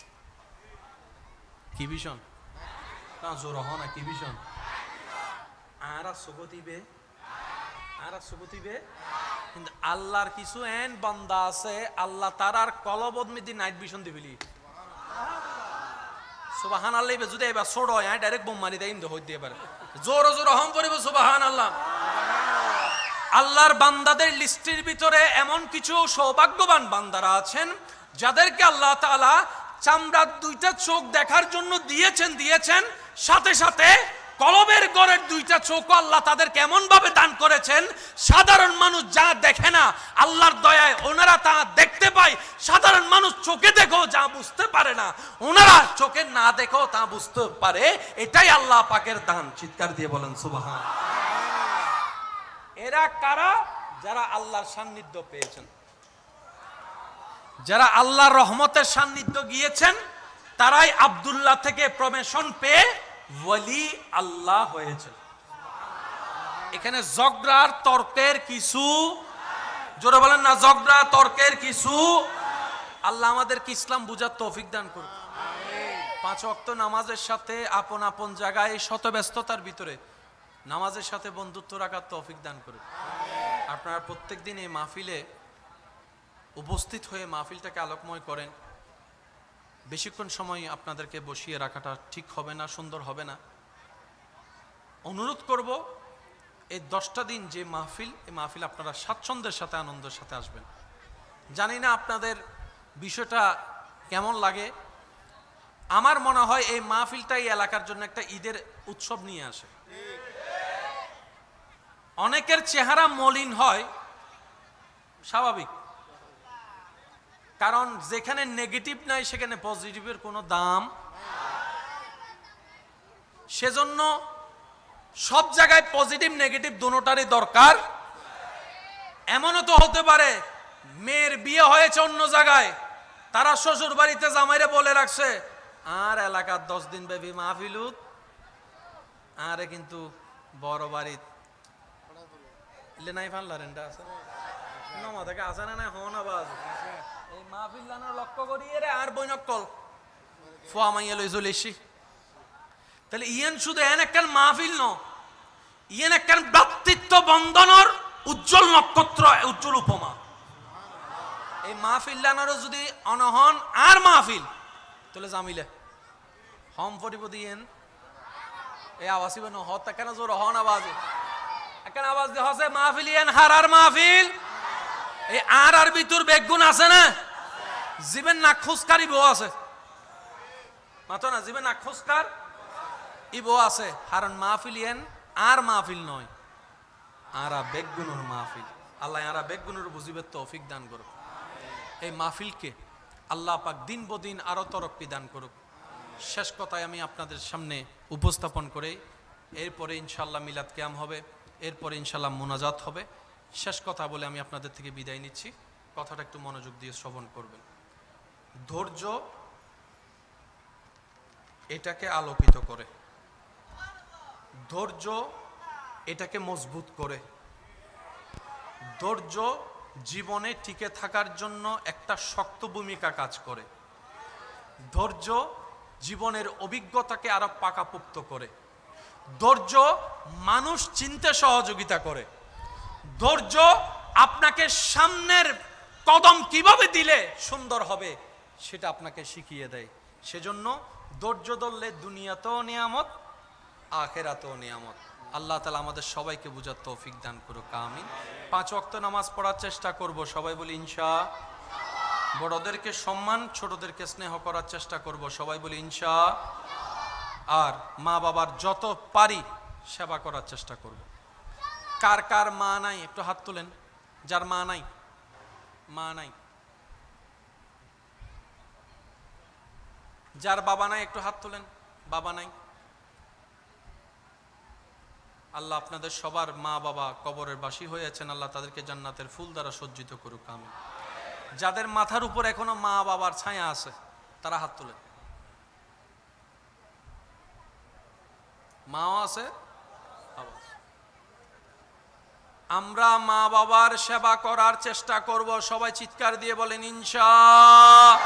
Speaker 1: কি ভিশন তা জোর হন কি ভিশন আরা সুগতিবে কিন্তু আল্লাহর কিছু এন বান্দা আছে আল্লাহ তারার কলবদমিদি নাইট ভিশন দিবিলি সুবহানাল্লাহ বে যদি এবার ছোট হয় ডাইরেক্ট বোম মারি দেয় ইন্দো হই দিয়ে পারে জোর জোর হম পড়িব সুবহানাল্লাহ আল্লাহর বান্দাদের লিস্টের ভিতরে এমন কিছু সৌভাগ্যবান বান্দারা আছেন যাদেরকে আল্লাহ তাআলা চামড়ার দুইটা চোখ দেখার জন্য দিয়েছেন সাথে সাথে কলবের গড়ের দুইটা চোখ আল্লাহ তাদের কেমন ভাবে দান করেছেন সাধারণ মানুষ যা দেখে না আল্লাহর দয়ায় ওনারা তা দেখতে পায় সাধারণ মানুষ চোখে দেখেও যা বুঝতে পারে না ওনারা চোখে না দেখেও তা বুঝতে পারে এটাই আল্লাহ পাকের দান চিৎকার দিয়ে বলেন সুবহান এরা কারা যারা আল্লাহর সান্নিধ্য পেয়েছেন যারা আল্লাহর রহমতের সান্নিধ্য গিয়েছেন তারাই আব্দুল্লাহ থেকে প্রমোশন পেয়ে ওয়ালি আল্লাহ হয়েছে এখানে ঝগড়ার তর্কের কিছু জোরে বলেন না ঝগড়া তর্কের কিছু আল্লাহ আমাদেরকে ইসলাম বুঝার তৌফিক দান করুন পাঁচ ওয়াক্ত নামাজের সাথে আপন আপন জায়গায় শত ব্যস্ততার ভিতরে নামাজের সাথে বন্ধুত্ব রাখার তৌফিক দান করুন আপনারা প্রত্যেকদিন এই মাহফিলে উপস্থিত হয়ে মাহফিলটাকে আলোকময় করেন বেশিক্ষণ সময় আপনাদেরকে বসিয়ে রাখাটা ঠিক হবে না সুন্দর হবে না অনুরোধ করব এই 10টা দিন যে মাহফিল এই মাহফিল আপনারা স্বাচ্ছন্দ্যের সাথে আনন্দের সাথে আসবেন জানি না আপনাদের বিষয়টা কেমন লাগে আমার মনে হয় এই মাহফিলটাই এলাকার জন্য একটা ঈদের উৎসব নিয়ে আসে অনেকের চেহারা মলিন হয় স্বাভাবিক কারণ যেখানে নেগেটিভ নাই সেখানে পজিটিভের কোনো দাম সেজন্য সব জায়গায় পজিটিভ নেগেটিভ দুটোটারই দরকার এমনও তো হতে পারে মেয়ের বিয়ে হয়েছে অন্য জায়গায় তারা শ্বশুর বাড়িতে জামাইরে বলে রাখছে আর এলাকার 10 দিন ব্যাপী মাহফিলুত আরে কিন্তু বড় বাড়ি নাই ফানলারেন্ডা আছে নমা থেকে আসে না হন আবাজ এই মাহফিল লানোর লক্ষ্য করি রে আর বইনকল ফোয়া মাইয়া লই চলে এসি তাহলে ইয়ান শুধু এন একখান মাহফিল ন ইয়ান একখান ভ্রাতৃত্ব বন্ধনের উজ্জ্বল নক্ষত্র উজ্জ্বল উপমা এই মাহফিল লানোর যদি অনহন আর মাহফিল তাহলে জামিলে হম পরিব দিয়েন এই আওয়াজ ইবেন হত কেন জোর হন আওয়াজ এখন আওয়াজ দিয়ে হসে মাহফিল ইয়ান হারার মাহফিল এই আর ভিতর বেগুন আছে না জীবন না খুশকারি বউ আছে মাতো না জীবন না খুশকার ই বউ আছে হারান মাহফিল ইয়ান আর মাহফিল নয় আরা বেগুনের মাহফিল আল্লাহ আরা বেগুনের বুঝিবে তৌফিক দান করুক এই মাহফিলকে আল্লাহ পাক দিন বদিন আরো তরক্কি দান করুক শেষ কথায় আমি আপনাদের সামনে উপস্থাপন করে এরপরে ইনশাআল্লাহ মিলাদ কিয়াম হবে এরপরে ইনশাআল্লাহ মুনাজাত হবে শেষ কথা বলে আমি আপনাদের থেকে বিদায় নিচ্ছি কথাটা একটু মনোযোগ দিয়ে শ্রবণ করবেন ধৈর্য এটাকে আলোকিত করে ধৈর্য এটাকে মজবুত করে ধৈর্য জীবনে টিকে থাকার জন্য একটা শক্ত ভূমিকা কাজ করে। ধৈর্য জীবনের অভিজ্ঞতাকে আরো পাকাপোক্ত করে। ধৈর্য মানুষ চিনতে সহযোগিতা করে। ধৈর্য আপনাকে সামনের কদম কিভাবে দিলে সুন্দর হবে সেটা আপনাকে শিখিয়ে দেয়। সেজন্য ধৈর্য ধরলে দুনিয়াতেও নিয়ামত, আখিরাতেও নিয়ামত। আল্লাহ তাআলা আমাদের সবাইকে বুঝার তৌফিক দান করুক, আমিন। 5 ওয়াক্ত নামাজ পড়ার চেষ্টা করব, সবাই বলি ইনশাআল্লাহ। বড়দেরকে সম্মান, ছোটদেরকে স্নেহ করার চেষ্টা করব, সবাই বলি ইনশাআল্লাহ। আর মা বাবার যত পারি সেবা করার চেষ্টা করব। কার কার মা নাই একটু হাত তুলেন, যার মা নাই। মা নাই, যার বাবা নাই একটু হাত তুলেন, বাবা নাই। আল্লাহ আপনাদের সবার মা বাবা কবরের বাসী হয়েছেন, আল্লাহ তাদেরকে জান্নাতের ফুল দ্বারা সজ্জিত করুক, আমিন। যাদের মাথার উপর এখনো মা বাবার ছায়া আছে তারা হাত তুলেন। মাও আছে, আমরা মা বাবার সেবা করার চেষ্টা করব, সবাই চিৎকার দিয়ে বলেন ইনশাআল্লাহ।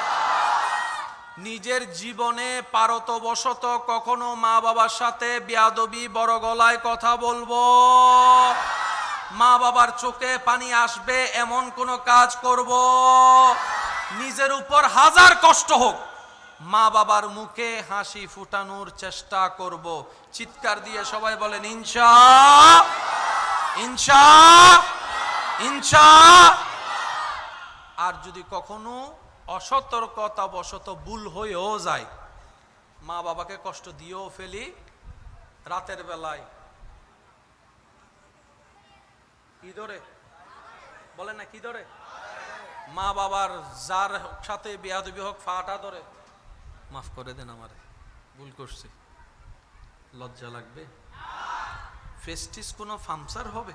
Speaker 1: নিজের জীবনে পারতবশত কখনো মা বাবার সাথে বেয়াদবি, বড় গলায় কথা বলবো, মা বাবার চোখে পানি আসবে এমন কোন কাজ করব, নিজের উপর হাজার কষ্ট হোক মা বাবার মুখে হাসি ফুটানোর চেষ্টা করব। চিৎকার দিয়ে সবাই বলেন ইনশাআল্লাহ, ইনশাআল্লাহ, ইনশাআল্লাহ। আর যদি কখনো অসতর্কতা বশত ভুল হয়েও যায়, মা বাবাকে কষ্ট দিয়েও ফেলি, রাতের বেলায় কি ধরে বলেন না, কি ধরে? মা বাবার যার সাথে বেয়াদবি হোক ফাটা ধরে, মাফ করে দেন আমারে, ভুল করছি। লজ্জা লাগবে? ফেস্টিস কোনো ফামসার হবে?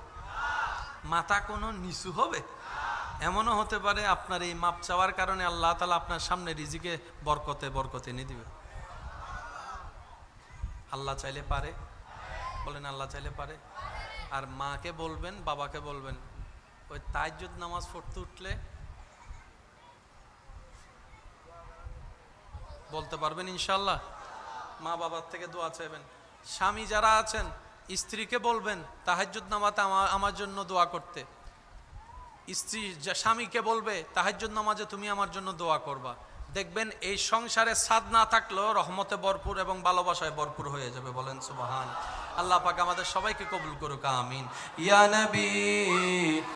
Speaker 1: মাথা কোনো নিচু হবে? এমনও হতে পারে আপনার এই মাপ চাওয়ার কারণে আল্লাহ তাআলা আপনার সামনে রিজিকে বরকতে বরকতে এনে দিবে। আল্লাহ চাইলে পারে, বলেন আল্লাহ চাইলে পারে। আর মাকে বলবেন, বাবাকে বলবেন, ওই তাহাজ্জুদ নামাজ পড়তে উঠলে বলতে পারবেন ইনশাআল্লাহ। মা বাবার থেকে দোয়া চাইবেন। স্বামী যারা আছেন স্ত্রীকে বলবেন তাহাজ্জুদ নামাজে আমার জন্য দোয়া করতে। স্ত্রী স্বামীকে বলবে তাহাজ্জুদ নামাজে তুমি আমার জন্য দোয়া করবা। দেখবেন এই সংসারে সাদ না থাকলেও রহমতে ভরপুর এবং ভালোবাসায় ভরপুর হয়ে যাবে। বলেন সুবহান। আল্লাহ পাক আমাদের সবাইকে কবুল করুক, আমিন। ইয়া নবী